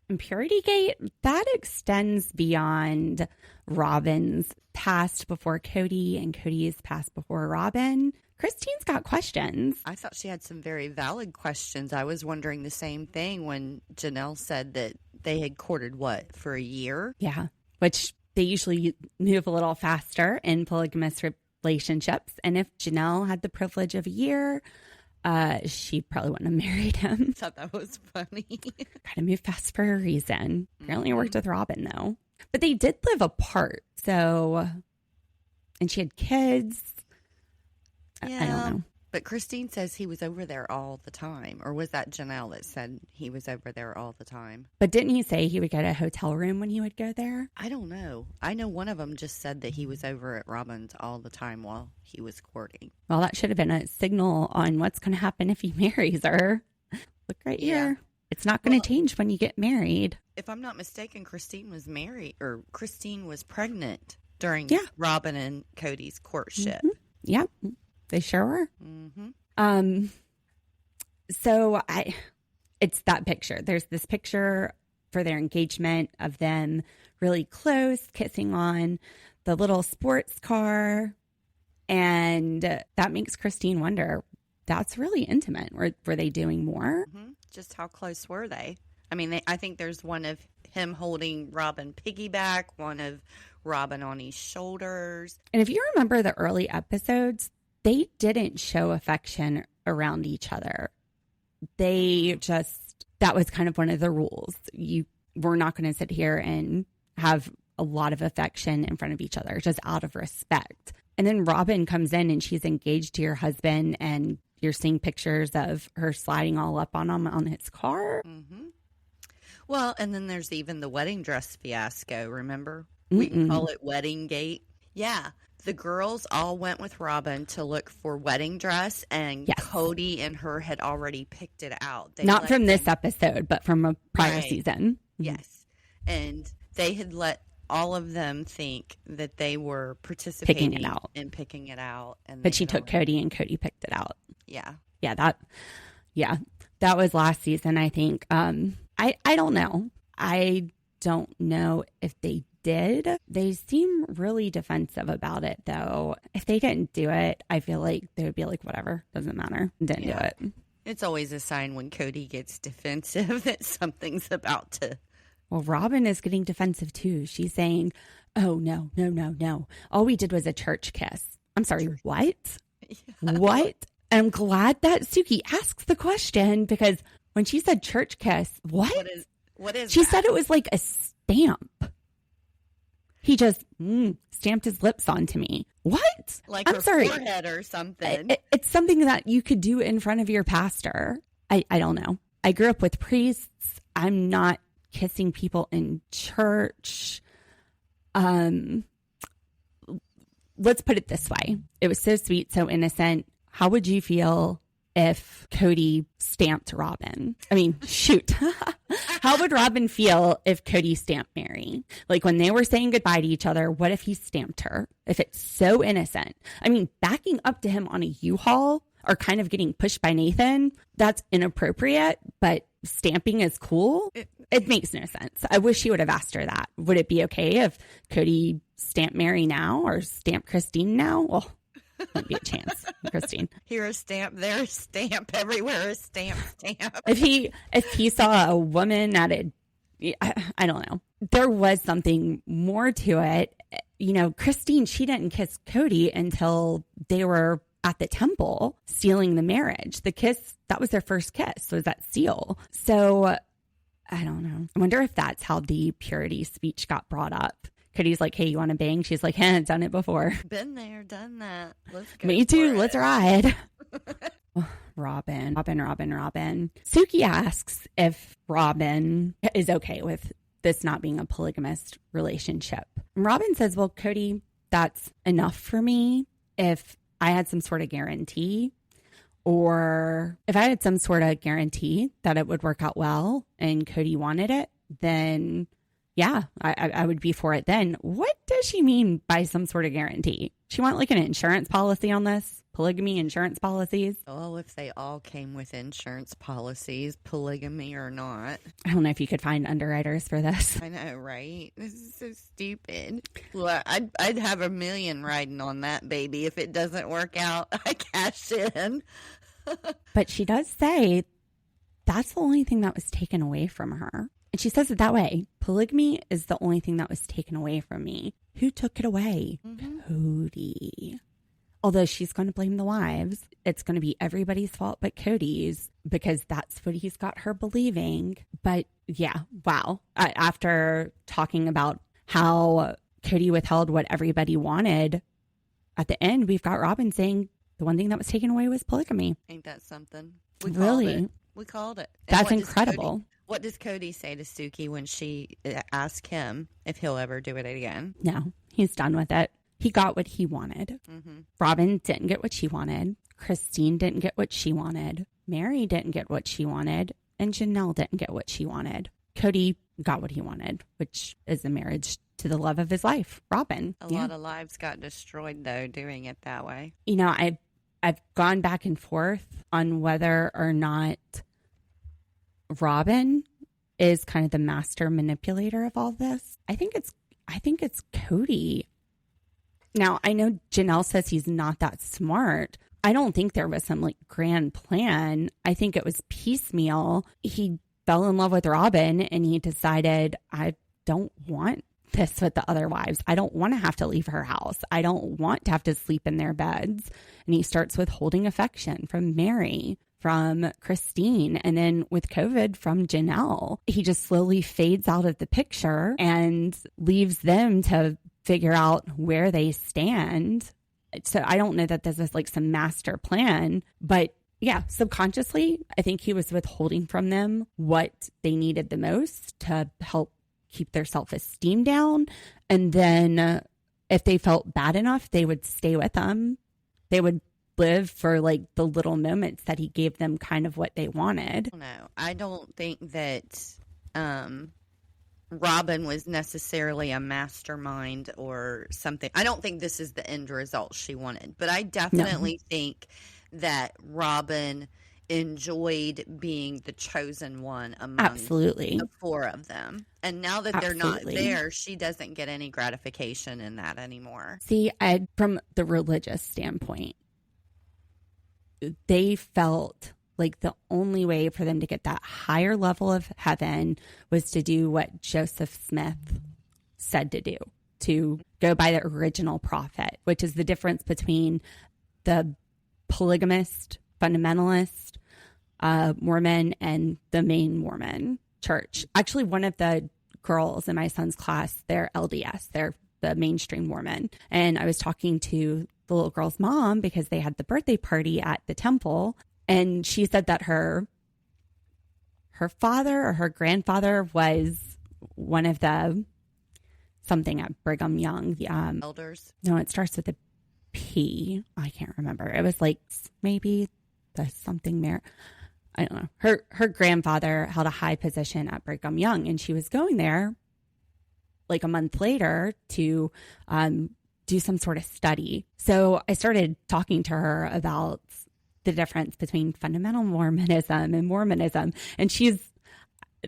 Impurity Gate, that extends beyond Robyn's past before Kody and Cody's past before Robyn. Christine's got questions. I thought she had some very valid questions. I was wondering the same thing when Janelle said that they had courted for a year? Yeah, which they usually move a little faster in polygamous relationships. And if Janelle had the privilege of a year, she probably wouldn't have married him. I thought that was funny. Gotta move fast for a reason. Apparently it worked with Robyn, though. But they did live apart, so... And she had kids. Yeah, I don't know. But Christine says he was over there all the time. Or was that Janelle that said he was over there all the time? But didn't he say he would get a hotel room when he would go there? I don't know. I know one of them just said that he was over at Robyn's all the time while he was courting. Well, that should have been a signal on what's going to happen if he marries her. Look right here. It's not going to change when you get married. If I'm not mistaken, Christine was pregnant during Robyn and Kody's courtship. Mm-hmm. Yep, they sure were. Mm-hmm. So it's that picture. There's this picture for their engagement of them really close, kissing on the little sports car. And that makes Christine wonder, that's really intimate. Were they doing more? Mm-hmm. Just how close were they? I mean, I think there's one of him holding Robyn piggyback, one of Robyn on his shoulders. And if you remember the early episodes, they didn't show affection around each other. That was kind of one of the rules. We're not going to sit here and have a lot of affection in front of each other, just out of respect. And then Robyn comes in and she's engaged to your husband, and you're seeing pictures of her sliding all up on him on his car. Mm-hmm. Well, and then there's even the wedding dress fiasco, remember? We can call it wedding gate. Yeah. The girls all went with Robyn to look for wedding dress, and Yes. Kody and her had already picked it out. They Not let from this them- episode, but from a prior Right. season. Yes. And they had let all of them think that they were participating Picking it out. and picking it out. And But they she had took already- Kody and Kody picked it out. Yeah. Yeah, that was last season, I think. I don't know. I don't know if they did. They seem really defensive about it, though. If they didn't do it, I feel like they would be like, whatever, doesn't matter. Didn't Yeah. do it. It's always a sign when Kody gets defensive that something's about to. Well, Robyn is getting defensive too. She's saying, oh, no. All we did was a church kiss. I'm sorry, what? What? And I'm glad that Suki asks the question, because when she said church kiss, what? What is She that? said it was like a stamp. He just stamped his lips onto me. What? Like I'm her sorry. forehead or something. It's something that you could do in front of your pastor. I don't know. I grew up with priests. I'm not kissing people in church. Let's put it this way. It was so sweet, so innocent. How would you feel if Kody stamped Robyn? I mean, shoot. How would Robyn feel if Kody stamped Mary? Like when they were saying goodbye to each other, what if he stamped her? If it's so innocent. I mean, backing up to him on a U-Haul or kind of getting pushed by Nathan, that's inappropriate, but stamping is cool. It makes no sense. I wish he would have asked her that. Would it be okay if Kody stamped Mary now or stamped Christine now? Well, might be a chance, Christine. Here a stamp, there a stamp, everywhere a stamp. If he saw a woman at a, I don't know. There was something more to it. You know, Christine, she didn't kiss Kody until they were at the temple sealing the marriage. The kiss, that was their first kiss, was that seal. So I don't know. I wonder if that's how the purity speech got brought up. Cody's like, hey, you want to bang? She's like, done it before. Been there, done that. Let's go. Me too. for Let's it. ride. Robyn. Suki asks if Robyn is okay with this not being a polygamous relationship. And Robyn says, well, Kody, that's enough for me. If I had some sort of guarantee, or if I had some sort of guarantee that it would work out well and Kody wanted it, then yeah, I would be for it then. What does she mean by some sort of guarantee? She want like an insurance policy on this? Polygamy insurance policies? Oh, if they all came with insurance policies, polygamy or not. I don't know if you could find underwriters for this. I know, right? This is so stupid. Well, I'd have $1 million riding on that baby. If it doesn't work out, I cash in. But she does say that's the only thing that was taken away from her. And she says it that way. Polygamy is the only thing that was taken away from me. Who took it away? Kody. Although she's going to blame the wives. It's going to be everybody's fault but Kody's, because that's what he's got her believing. But yeah, wow. After talking about how Kody withheld what everybody wanted, at the end, we've got Robyn saying the one thing that was taken away was polygamy. Ain't that something? We Really? called it. We called it. And That's what does incredible. What does Kody say to Suki when she asks him if he'll ever do it again? No, he's done with it. He got what he wanted. Robyn didn't get what she wanted. Christine didn't get what she wanted. Mary didn't get what she wanted. And Janelle didn't get what she wanted. Kody got what he wanted, which is a marriage to the love of his life, Robyn. A lot of lives got destroyed, though, doing it that way. You know, I've gone back and forth on whether or not Robyn is kind of the master manipulator of all this. I think it's Kody. Now, I know Janelle says he's not that smart. I don't think there was some like grand plan. I think it was piecemeal. He fell in love with Robyn and he decided, I don't want this with the other wives. I don't want to have to leave her house. I don't want to have to sleep in their beds. And he starts withholding affection from Mary, from Christine, and then with COVID from Janelle. He just slowly fades out of the picture and leaves them to figure out where they stand. So I don't know that this is like some master plan, but yeah, subconsciously, I think he was withholding from them what they needed the most to help keep their self-esteem down. And then if they felt bad enough, they would stay with him. They would live for like the little moments that he gave them kind of what they wanted. No, I don't think that Robyn was necessarily a mastermind or something. I don't think this is the end result she wanted, but I definitely think that Robyn enjoyed being the chosen one among the four of them. And now that they're not there, she doesn't get any gratification in that anymore. See, from the religious standpoint, they felt like the only way for them to get that higher level of heaven was to do what Joseph Smith said to go by the original prophet, which is the difference between the polygamist, fundamentalist Mormon and the main Mormon church. Actually, one of the girls in my son's class, they're LDS, they're the mainstream Mormon. And I was talking to the little girl's mom because they had the birthday party at the temple. And she said that her father or her grandfather was one of the something at Brigham Young. The elders. No, it starts with a P. I can't remember. It was like maybe the something there. I don't know. Her grandfather held a high position at Brigham Young, and she was going there like a month later to do some sort of study. So I started talking to her about the difference between fundamental Mormonism and Mormonism. And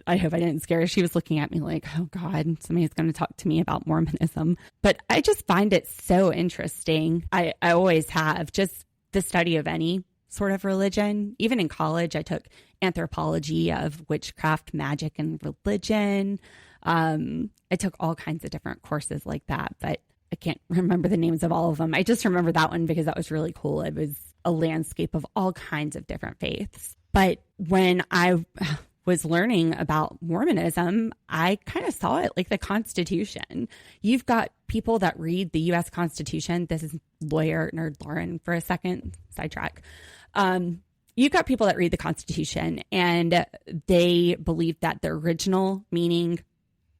I hope I didn't scare her. She was looking at me like, oh God, somebody's going to talk to me about Mormonism. But I just find it so interesting. I always have, just the study of any sort of religion. Even in college, I took anthropology of witchcraft, magic, and religion. I took all kinds of different courses like that, but I can't remember the names of all of them. I just remember that one because that was really cool. It was a landscape of all kinds of different faiths. But when I was learning about Mormonism, I kind of saw it like the Constitution. You've got people that read the U.S. Constitution. This is lawyer nerd Lauren for a second, sidetrack. You've got people that read the Constitution and they believe that the original meaning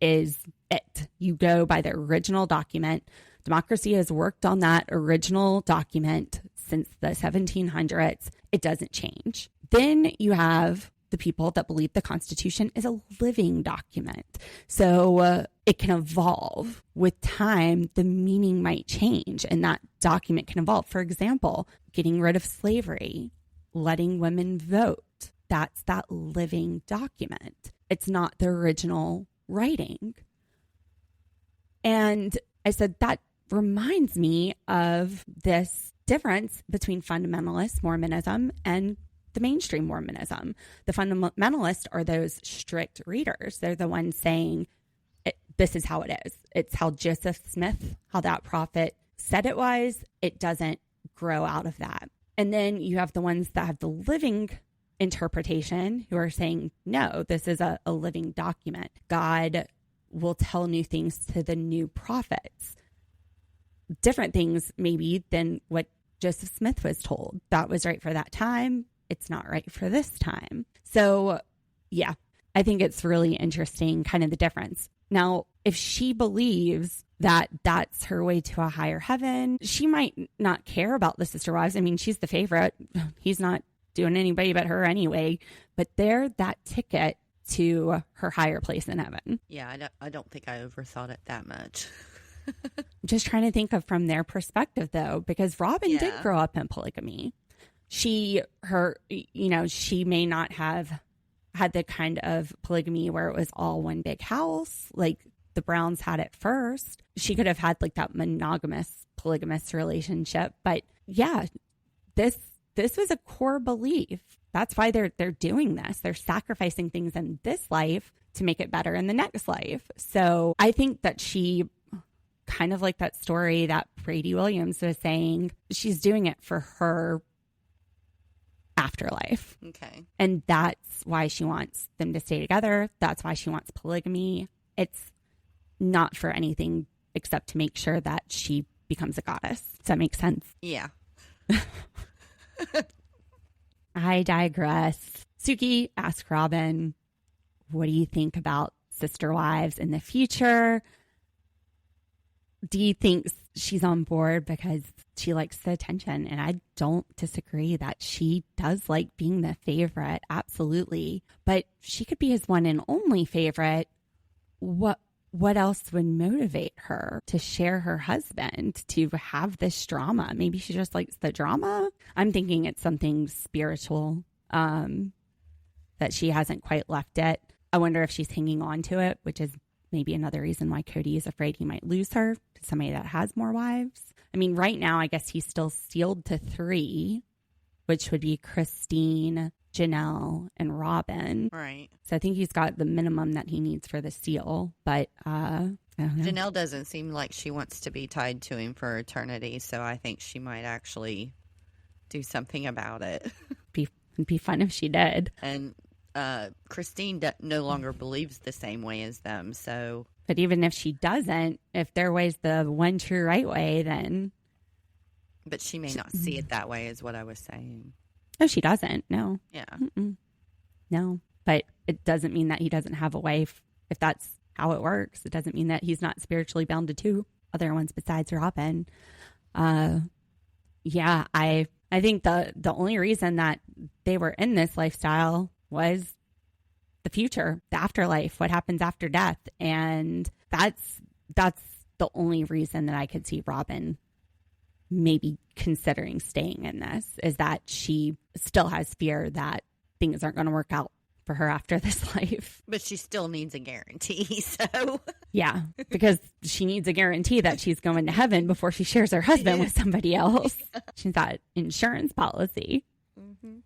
is it. You go by the original document. Democracy has worked on that original document since the 1700s. It doesn't change. Then you have the people that believe the Constitution is a living document. So it can evolve with time. The meaning might change and that document can evolve. For example, getting rid of slavery, letting women vote. That's that living document. It's not the original writing. And I said, that reminds me of this difference between fundamentalist Mormonism and the mainstream Mormonism. The fundamentalists are those strict readers. They're the ones saying, this is how it is. It's how Joseph Smith, how that prophet said it was. It doesn't grow out of that. And then you have the ones that have the living interpretation who are saying, no, this is a living document. God will tell new things to the new prophets. Different things maybe than what Joseph Smith was told. That was right for that time. It's not right for this time. So yeah, I think it's really interesting kind of the difference. Now, if she believes that that's her way to a higher heaven, she might not care about the sister wives. I mean, she's the favorite. He's not doing anybody but her anyway, but they're that ticket to her higher place in heaven. Yeah, I don't think I overthought it that much. Just trying to think of from their perspective though, because Robyn did grow up in polygamy. She may not have had the kind of polygamy where it was all one big house like the Browns had at first. She could have had like that monogamous, polygamous relationship. But yeah, this was a core belief. That's why they're doing this. They're sacrificing things in this life to make it better in the next life. So I think that she, kind of like that story that Brady Williams was saying, she's doing it for her afterlife. Okay. And that's why she wants them to stay together. That's why she wants polygamy. It's not for anything except to make sure that she becomes a goddess. Does that make sense? Yeah. I digress. Suki asked Robyn, what do you think about sister wives in the future. Dee thinks she's on board because she likes the attention. And I don't disagree that she does like being the favorite. Absolutely. But she could be his one and only favorite. What else would motivate her to share her husband, to have this drama? Maybe she just likes the drama. I'm thinking it's something spiritual that she hasn't quite left it. I wonder if she's hanging on to it, which is maybe another reason why Kody is afraid he might lose her to somebody that has more wives. I mean, right now, I guess he's still sealed to 3, which would be Christine, Janelle, and Robyn. Right. So I think he's got the minimum that he needs for the seal. But I don't know. Janelle doesn't seem like she wants to be tied to him for eternity. So I think she might actually do something about it. It'd be fun if she did. And Christine no longer believes the same way as them. So, but even if she doesn't, if their way's the one true right way, then. But she may not see it that way, is what I was saying. No, she doesn't. No. Yeah. No. But it doesn't mean that he doesn't have a wife. If that's how it works, it doesn't mean that he's not spiritually bound to 2 other ones besides Robyn. Yeah, I think the only reason that they were in this lifestyle was the future, the afterlife, what happens after death. And that's the only reason that I could see Robyn maybe considering staying in this, is that she still has fear that things aren't going to work out for her after this life. But she still needs a guarantee, so. Yeah, because she needs a guarantee that she's going to heaven before she shares her husband with somebody else. She's got insurance policy. Mm-hmm.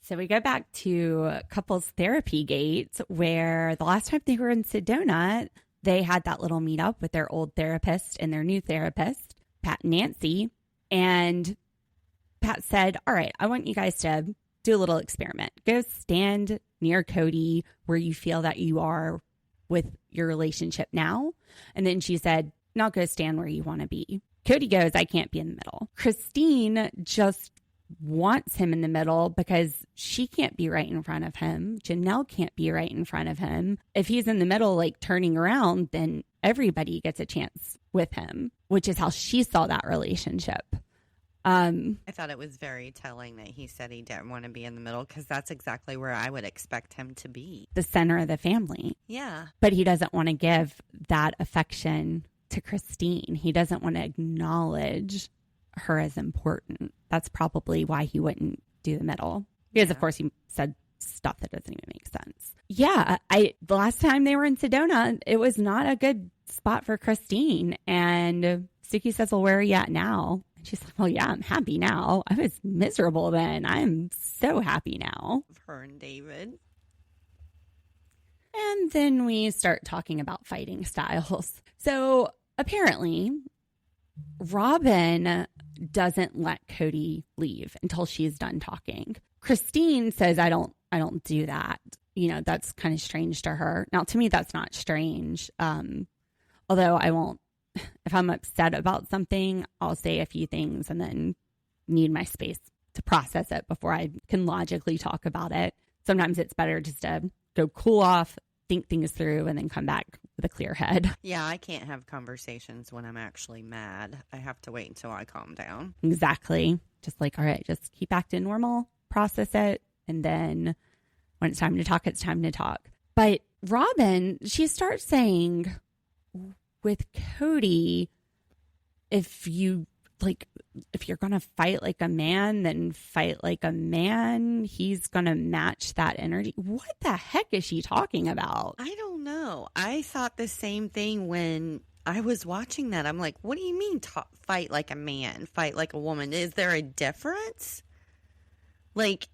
So we go back to couples therapy gate, where the last time they were in Sedona, they had that little meetup with their old therapist and their new therapist, Pat and Nancy. And Pat said, all right, I want you guys to do a little experiment. Go stand near Kody where you feel that you are with your relationship now. And then she said, now go stand where you want to be. Kody goes, I can't be in the middle. Christine just wants him in the middle because she can't be right in front of him. Janelle can't be right in front of him. If he's in the middle, like turning around, then everybody gets a chance with him, which is how she saw that relationship. I thought it was very telling that he said he didn't want to be in the middle, because that's exactly where I would expect him to be. The center of the family. Yeah. But he doesn't want to give that affection to Christine. He doesn't want to acknowledge her as important. That's probably why he wouldn't do the middle. Because, of course, he said stuff that doesn't even make sense. Yeah, the last time they were in Sedona, it was not a good spot for Christine. And Suki says, well, where are you at now? And she's like, well, yeah, I'm happy now. I was miserable then. I'm so happy now. Her and David. And then we start talking about fighting styles. So apparently, Robyn doesn't let Kody leave until she's done talking. Christine says, I don't do that. You know, that's kind of strange to her. Now, to me, that's not strange. Although I won't, if I'm upset about something, I'll say a few things and then need my space to process it before I can logically talk about it. Sometimes it's better just to go cool off, think things through, and then come back with a clear head. Yeah, I can't have conversations when I'm actually mad. I have to wait until I calm down. Exactly. Just like, all right, just keep acting normal, process it, and then when it's time to talk, it's time to talk. But Robyn, she starts saying with Kody, if you're going to fight like a man, then fight like a man. He's going to match that energy. What the heck is she talking about? I don't know. I thought the same thing when I was watching that. I'm like, what do you mean fight like a man, fight like a woman? Is there a difference? Like,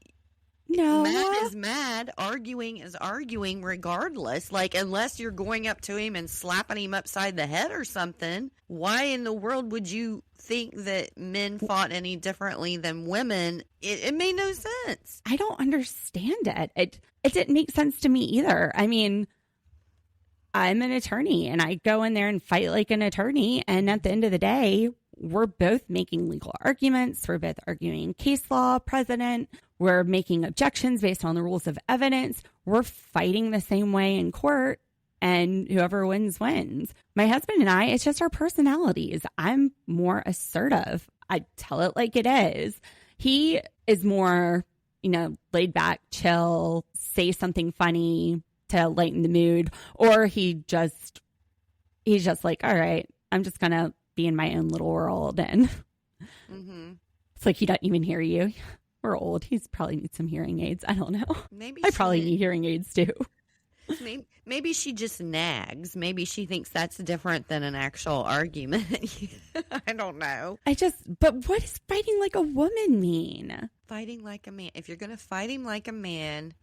no. Mad is mad. Arguing is arguing regardless. Like, unless you're going up to him and slapping him upside the head or something, why in the world would you think that men fought any differently than women? It made no sense. I don't understand it. It didn't make sense to me either. I mean, I'm an attorney and I go in there and fight like an attorney. And at the end of the day, we're both making legal arguments. We're both arguing case law precedent. We're making objections based on the rules of evidence. We're fighting the same way in court. and whoever wins, wins. My husband and I, it's just our personalities. I'm more assertive. I tell it like it is. He is more, laid back, chill, say something funny to lighten the mood. Or he's just like, all right, I'm just going to be in my own little world. And it's like he doesn't even hear you. We're old. He's probably needs some hearing aids. I don't know. I probably need hearing aids too. Maybe she just nags. Maybe she thinks that's different than an actual argument. I don't know. But what does fighting like a woman mean? Fighting like a man. If you're going to fight him like a man.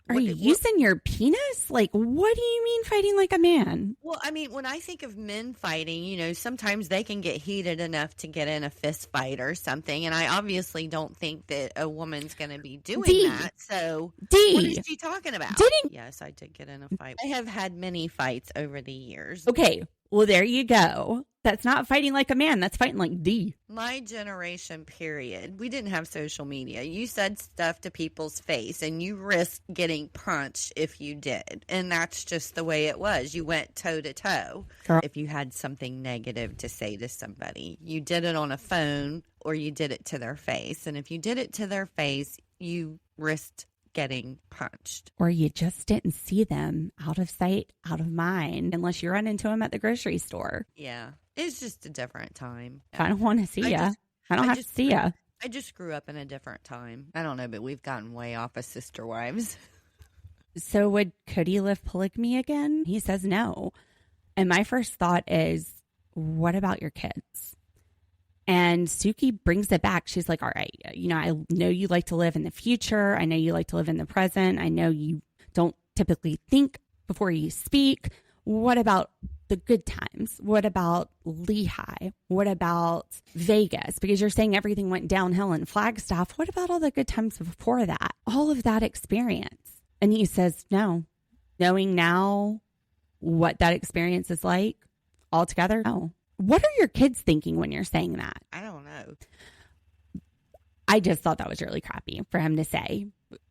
Are you using your penis? Like, what do you mean fighting like a man? Well, I mean, when I think of men fighting, sometimes they can get heated enough to get in a fist fight or something. And I obviously don't think that a woman's going to be doing that. So, what is she talking about? Yes, I did get in a fight. I have had many fights over the years. Okay, well, there you go. That's not fighting like a man. That's fighting like Dee. My generation, period. We didn't have social media. You said stuff to people's face and you risked getting punched if you did. And that's just the way it was. You went toe to toe. If you had something negative to say to somebody, you did it on a phone or you did it to their face. And if you did it to their face, you risked getting punched. Or you just didn't see them, out of sight, out of mind, unless you run into them at the grocery store. Yeah. It's just a different time. I don't want to see you. I don't have to see you. I just grew up in a different time. I don't know, but we've gotten way off as sister wives. So would Kody live polygamy again? He says no. And my first thought is, what about your kids? And Suki brings it back. She's like, all right, I know you like to live in the future. I know you like to live in the present. I know you don't typically think before you speak. What about the good times? What about Lehigh? What about Vegas? Because you're saying everything went downhill in Flagstaff. What about all the good times before that? All of that experience. And he says, no. Knowing now what that experience is like altogether, no. What are your kids thinking when you're saying that? I don't know. I just thought that was really crappy for him to say.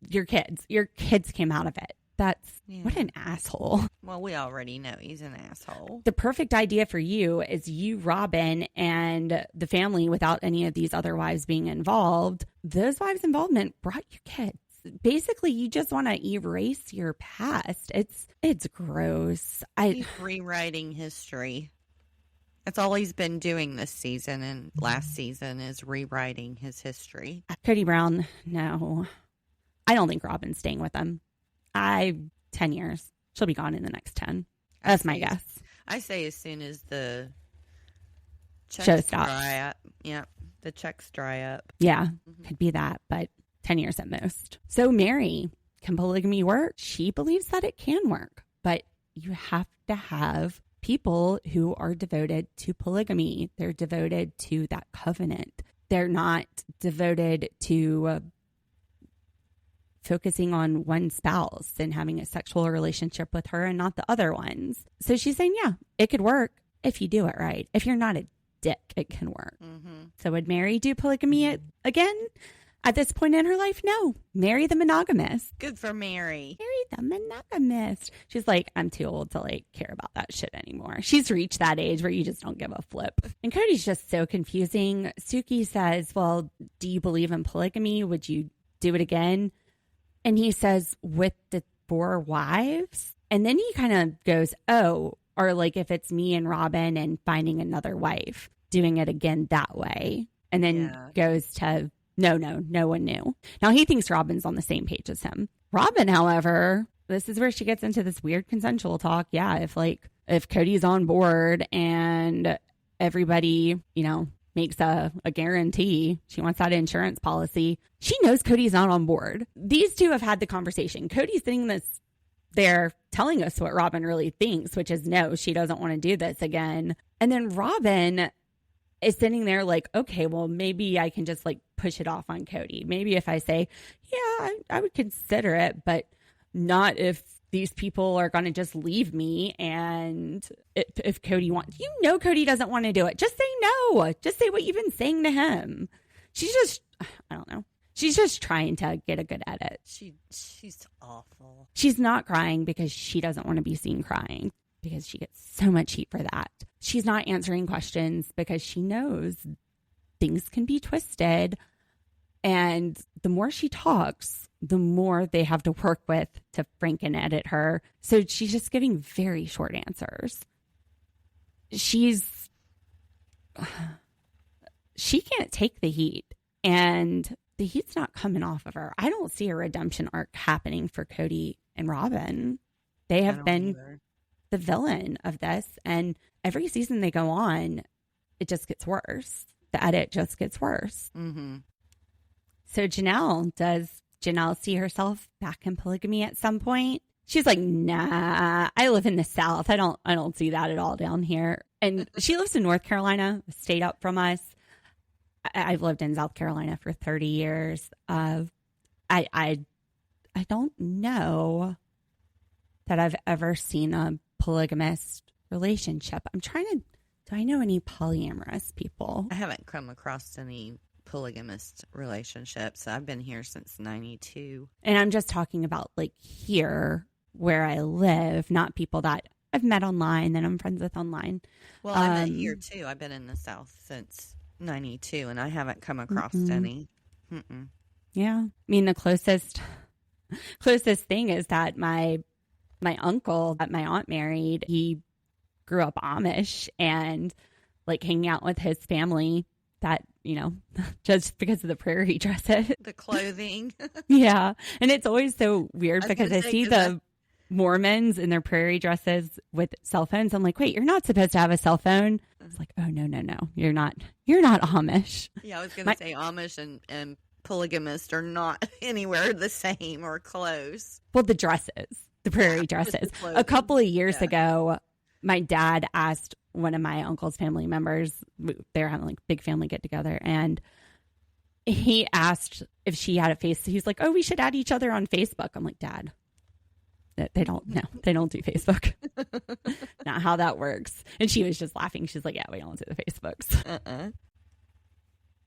Your kids came out of it. What an asshole. Well, we already know he's an asshole. The perfect idea for you is you, Robyn, and the family without any of these other wives being involved. Those wives' involvement brought you kids. Basically, you just want to erase your past. It's gross. He's rewriting history. That's all he's been doing this season and last season is rewriting his history. Kody Brown, no. I don't think Robyn's staying with him. 10 years. She'll be gone in the next 10. That's my guess. I say as soon as the show stops. Dry up. Yeah, the checks dry up. Yeah, could be that, but 10 years at most. So Mary, can polygamy work? She believes that it can work, but you have to have people who are devoted to polygamy. They're devoted to that covenant. They're not devoted to focusing on one spouse and having a sexual relationship with her and not the other ones. So she's saying, yeah, it could work if you do it right. If you're not a dick, it can work. So would Mary do polygamy again at this point in her life? No. Marry the monogamous. Good for Mary. Marry the monogamous. She's like, I'm too old to care about that shit anymore. She's reached that age where you just don't give a flip. And Kody's just so confusing. Suki says, well, do you believe in polygamy? Would you do it again? And he says, with the 4 wives? And then he kind of goes, oh, or if it's me and Robyn and finding another wife, doing it again that way. And then goes to, no one knew. Now he thinks Robyn's on the same page as him. Robyn, however, this is where she gets into this weird consensual talk. Yeah, if Kody's on board and everybody, makes a guarantee. She wants that insurance policy. She knows Kody's not on board. These two have had the conversation. Kody's sitting there telling us what Robyn really thinks, which is no, she doesn't want to do this again. And then Robyn is sitting there like, okay, well, maybe I can just push it off on Kody. Maybe if I say, yeah, I would consider it, but not if these people are going to just leave me. And if Kody wants, Kody doesn't want to do it. Just say no. Just say what you've been saying to him. She's just, I don't know. She's just trying to get a good edit. She's awful. She's not crying because she doesn't want to be seen crying, because she gets so much heat for that. She's not answering questions because she knows things can be twisted. And the more she talks, the more they have to work with to franken edit her. So she's just giving very short answers. She can't take the heat, and the heat's not coming off of her. I don't see a redemption arc happening for Kody and Robyn. They have been the villain of this, and every season they go on, it just gets worse. The edit just gets worse. Mm-hmm. So does Janelle see herself back in polygamy at some point? She's like, nah, I live in the South. I don't see that at all down here. And she lives in North Carolina, a state up from us. I've lived in South Carolina for 30 years. I don't know that I've ever seen a polygamous relationship. do I know any polyamorous people? I haven't come across any polygamous relationships. I've been here since 92. And I'm just talking about like here where I live, not people that I've met online that I'm friends with online. Well, I met here too. I've been in the South since 92, and I haven't come across any. Mm-mm. Yeah. I mean, the closest thing is that my uncle that my aunt married, he grew up Amish, and like hanging out with his family, that, just because of the prairie dresses. The clothing. Yeah. And it's always so weird because I see the Mormons in their prairie dresses with cell phones. I'm like, wait, you're not supposed to have a cell phone. It's like, oh, no. You're not Amish. Yeah, I was going to say Amish and polygamist are not anywhere the same or close. Well, the prairie dresses. A couple of years ago, my dad asked one of my uncle's family members, they're having like big family get together, and he asked if she had a face. He's like, oh, we should add each other on Facebook. I'm like, Dad, they don't do Facebook. Not how that works. And she was just laughing. She's like, yeah, we don't do the Facebooks.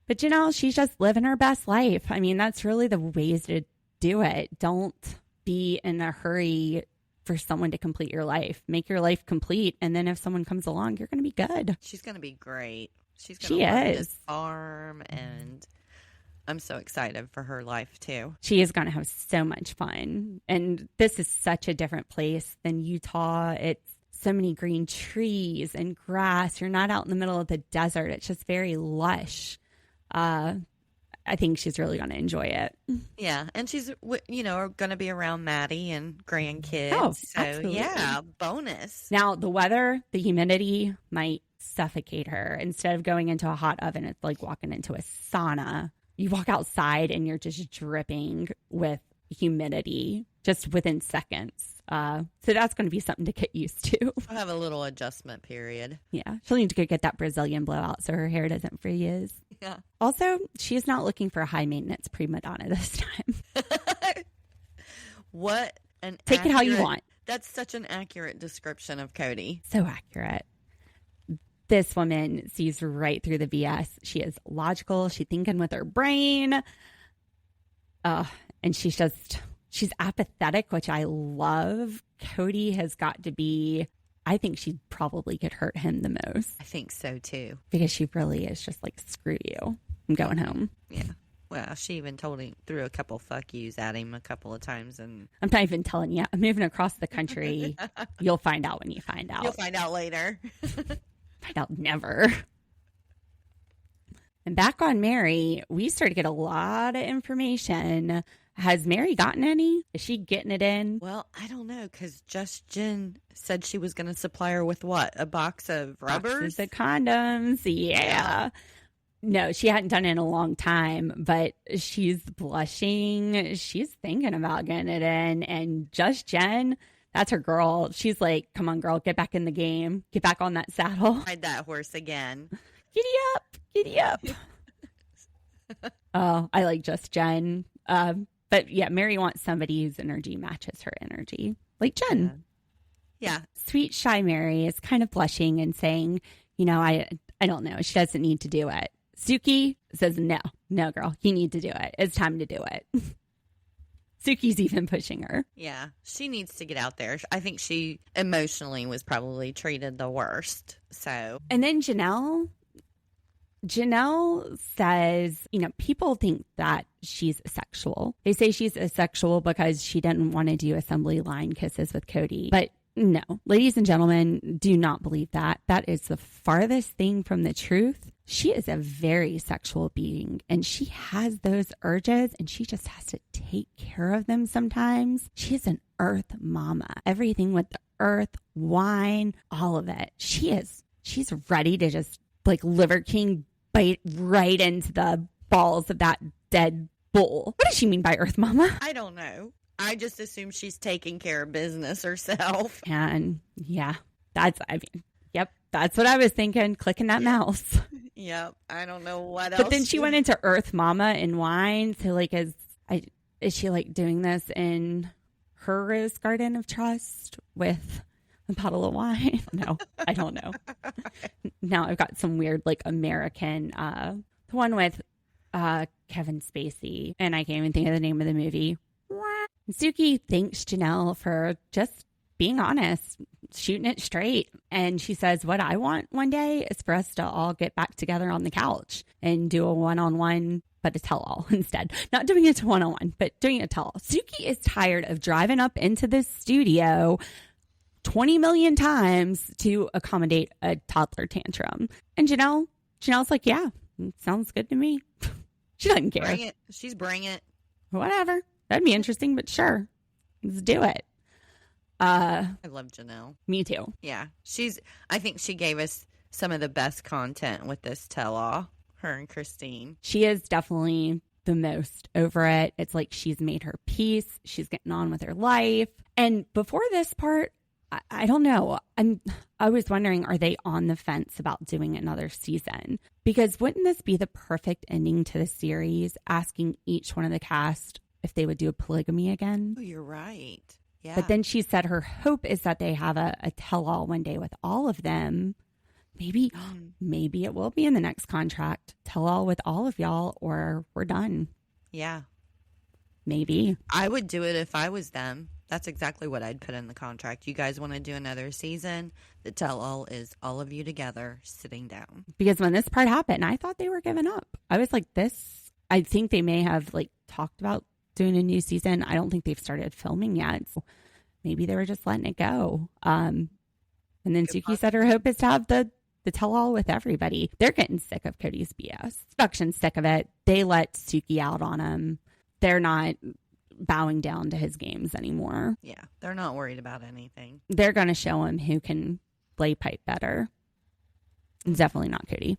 But she's just living her best life. I mean, that's really the ways to do it. Don't be in a hurry for someone to complete your life. Make your life complete, and then if someone comes along, you're going to be good. She's going to be great. She's going to love this farm, and I'm so excited for her life too. She is going to have so much fun, and this is such a different place than Utah. It's so many green trees and grass. You're not out in the middle of the desert. It's just very lush. I think she's really going to enjoy it. Yeah. And she's, going to be around Maddie and grandkids. Oh, so, absolutely. Yeah, bonus. Now, the weather, the humidity might suffocate her. Instead of going into a hot oven, it's like walking into a sauna. You walk outside and you're just dripping with humidity just within seconds. So that's going to be something to get used to. I'll have a little adjustment period. Yeah. She'll need to go get that Brazilian blowout so her hair doesn't freeze. Yeah. Also, she's not looking for a high maintenance prima donna this time. Take it how you want. That's such an accurate description of Kody. So accurate. This woman sees right through the BS. She is logical. She's thinking with her brain. And she's apathetic, which I love. Kody has got to be, I think she probably could hurt him the most. I think so too. Because she really is just like, screw you, I'm going home. Yeah. Well, she even threw a couple fuck yous at him a couple of times. And I'm not even telling you. I'm moving across the country. You'll find out when you find out. You'll find out later. Find out never. And back on Mary, we started to get a lot of information. Has Mary gotten any? Is she getting it in? Well, I don't know, because Just Jen said she was going to supply her with what? A box of rubbers? Boxes of condoms. Yeah. No, she hadn't done it in a long time, but she's blushing. She's thinking about getting it in. And Just Jen, that's her girl. She's like, come on, girl, get back in the game. Get back on that saddle. Ride that horse again. Giddy up. Giddy up. Oh, I like Just Jen. But yeah, Mary wants somebody whose energy matches her energy, like Jen. Yeah. Sweet, shy Mary is kind of blushing and saying, I don't know. She doesn't need to do it. Suki says, no, no, girl, you need to do it. It's time to do it. Suki's even pushing her. Yeah, she needs to get out there. I think she emotionally was probably treated the worst. So, and then Janelle says, people think that she's asexual. They say she's asexual because she didn't want to do assembly line kisses with Kody. But no, ladies and gentlemen, do not believe that. That is the farthest thing from the truth. She is a very sexual being and she has those urges and she just has to take care of them sometimes. She is an earth mama. Everything with the earth, wine, all of it. She's ready to just like Liver King bite right into the balls of that dead bull. What does she mean by earth mama? I don't know. I just assume she's taking care of business herself. And yeah, that's what I was thinking, clicking that mouse. Yep. I don't know what else. But then she went into earth mama and wine. So like, is she like doing this in her rose garden of trust with a bottle of wine? No, I don't know. Now I've got some weird like American, the one with Kevin Spacey, and I can't even think of the name of the movie. Suki thanks Janelle for just being honest, shooting it straight. And she says, what I want one day is for us to all get back together on the couch and do a one-on-one, but a tell-all instead. Not doing it to one-on-one, but doing a tell-all. Suki is tired of driving up into this studio 20 million times to accommodate a toddler tantrum. And Janelle's like, yeah, sounds good to me. She doesn't care. Bring it. She's bring it. Whatever. That'd be interesting, but sure. Let's do it. I love Janelle. Me too. Yeah. I think she gave us some of the best content with this tell-all, her and Christine. She is definitely the most over it. It's like she's made her peace. She's getting on with her life. And before this part, I don't know. I was wondering, are they on the fence about doing another season? Because wouldn't this be the perfect ending to the series, asking each one of the cast if they would do a polygamy again? Oh, you're right. Yeah. But then she said her hope is that they have a tell-all one day with all of them. Maybe it will be in the next contract. Tell-all with all of y'all or we're done. Yeah. Maybe. I would do it if I was them. That's exactly what I'd put in the contract. You guys want to do another season? The tell-all is all of you together sitting down. Because when this part happened, I thought they were giving up. I was like, I think they may have like talked about doing a new season. I don't think they've started filming yet. So maybe they were just letting it go. And then Suki said her hope is to have the tell-all with everybody. They're getting sick of Kody's BS. Production's sick of it. They let Suki out on him. They're not bowing down to his games anymore. Yeah, they're not worried about anything. They're going to show him who can lay pipe better. It's definitely not Kody.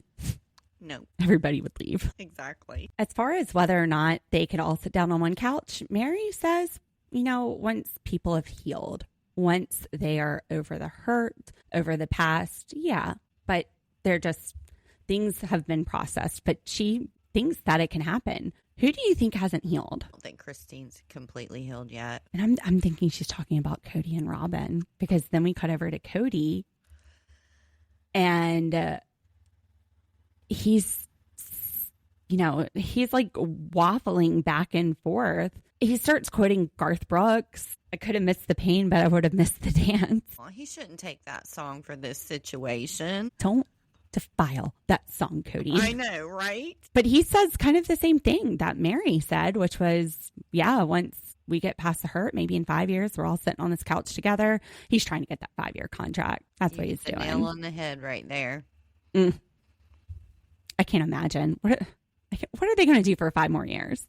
No. Everybody would leave. Exactly. As far as whether or not they could all sit down on one couch, Mary says, once people have healed, once they are over the hurt, over the past, yeah. But they're just, things have been processed. But she thinks that it can happen. Who do you think hasn't healed? I don't think Christine's completely healed yet. And I'm thinking she's talking about Kody and Robyn, because then we cut over to Kody and he's like waffling back and forth. He starts quoting Garth Brooks. I could have missed the pain, but I would have missed the dance. Well, he shouldn't take that song for this situation. Don't defile that song, Kody. I know, right? But he says kind of the same thing that Mary said, which was, yeah, once we get past the hurt, maybe in 5 years, we're all sitting on this couch together. He's trying to get that 5-year contract. That's what he's doing. Nail on the head right there. I can't imagine. What are they going to do for 5 more years?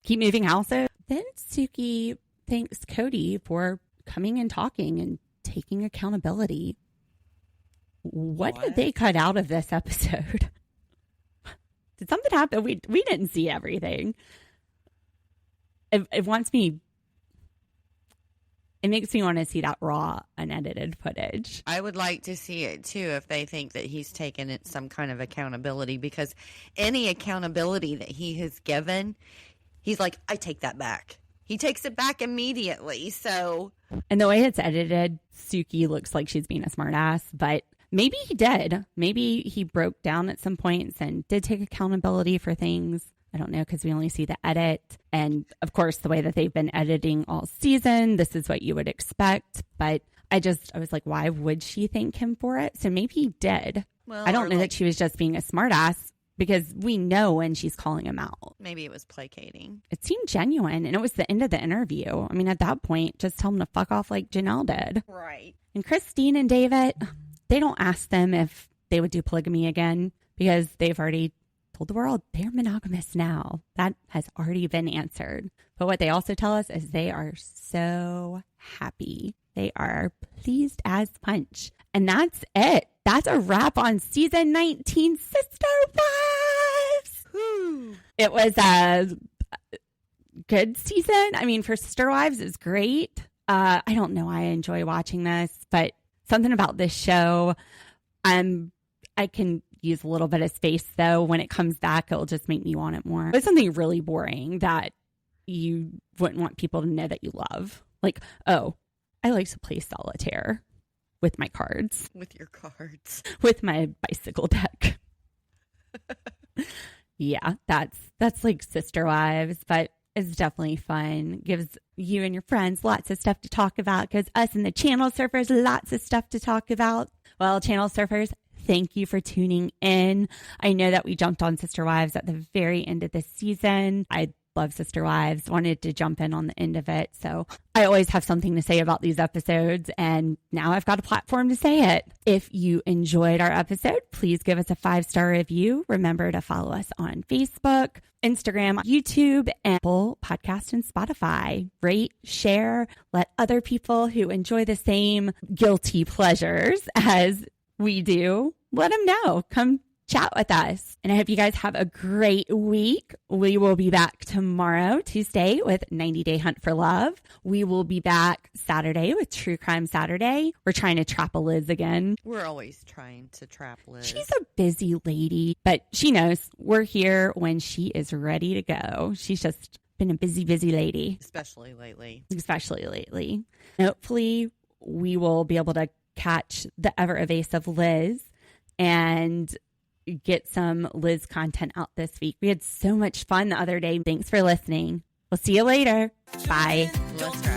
Keep moving houses? Then Suki thanks Kody for coming and talking and taking accountability. What did they cut out of this episode? Did something happen? We didn't see everything. It makes me want to see that raw, unedited footage. I would like to see it too if they think that he's taken it some kind of accountability, because any accountability that he has given, he's like, I take that back. He takes it back immediately. So, and the way it's edited, Suki looks like she's being a smartass, but maybe he did. Maybe he broke down at some points and did take accountability for things. I don't know, because we only see the edit. And of course, the way that they've been editing all season, this is what you would expect. But I was like, why would she thank him for it? So maybe he did. Well, I don't know that she was just being a smartass, because we know when she's calling him out. Maybe it was placating. It seemed genuine, and it was the end of the interview. I mean, at that point, just tell him to fuck off like Janelle did. Right. And Christine and David, they don't ask them if they would do polygamy again, because they've already told the world they're monogamous now. That has already been answered. But what they also tell us is they are so happy. They are pleased as punch. And that's it. That's a wrap on season 19, Sister Wives. Whew. It was a good season. I mean, for Sister Wives, it was great. I don't know why I enjoy watching this, but something about this show, I can use a little bit of space, though. When it comes back, it'll just make me want it more. It's something really boring that you wouldn't want people to know that you love. Like, oh, I like to play solitaire with my cards. With your cards. With my bicycle deck. Yeah, that's like Sister Wives, but it's definitely fun. Gives you and your friends lots of stuff to talk about, because us and the Channel Surfers, lots of stuff to talk about. Well, Channel Surfers, thank you for tuning in. I know that we jumped on Sister Wives at the very end of this season. I love Sister Wives, wanted to jump in on the end of it. So I always have something to say about these episodes, and now I've got a platform to say it. If you enjoyed our episode, please give us a 5-star review. Remember to follow us on Facebook, Instagram, YouTube, Apple Podcast, and Spotify. Rate, share, let other people who enjoy the same guilty pleasures as we do, let them know. Come chat with us. And I hope you guys have a great week. We will be back tomorrow, Tuesday, with 90 Day Hunt for Love. We will be back Saturday with True Crime Saturday. We're trying to trap a Liz again. We're always trying to trap Liz. She's a busy lady, but she knows we're here when she is ready to go. She's just been a busy, busy lady. Especially lately. Hopefully, we will be able to catch the ever evasive Liz and get some Liz content out this week. We had so much fun the other day. Thanks for listening. We'll see you later. Bye. Let's try.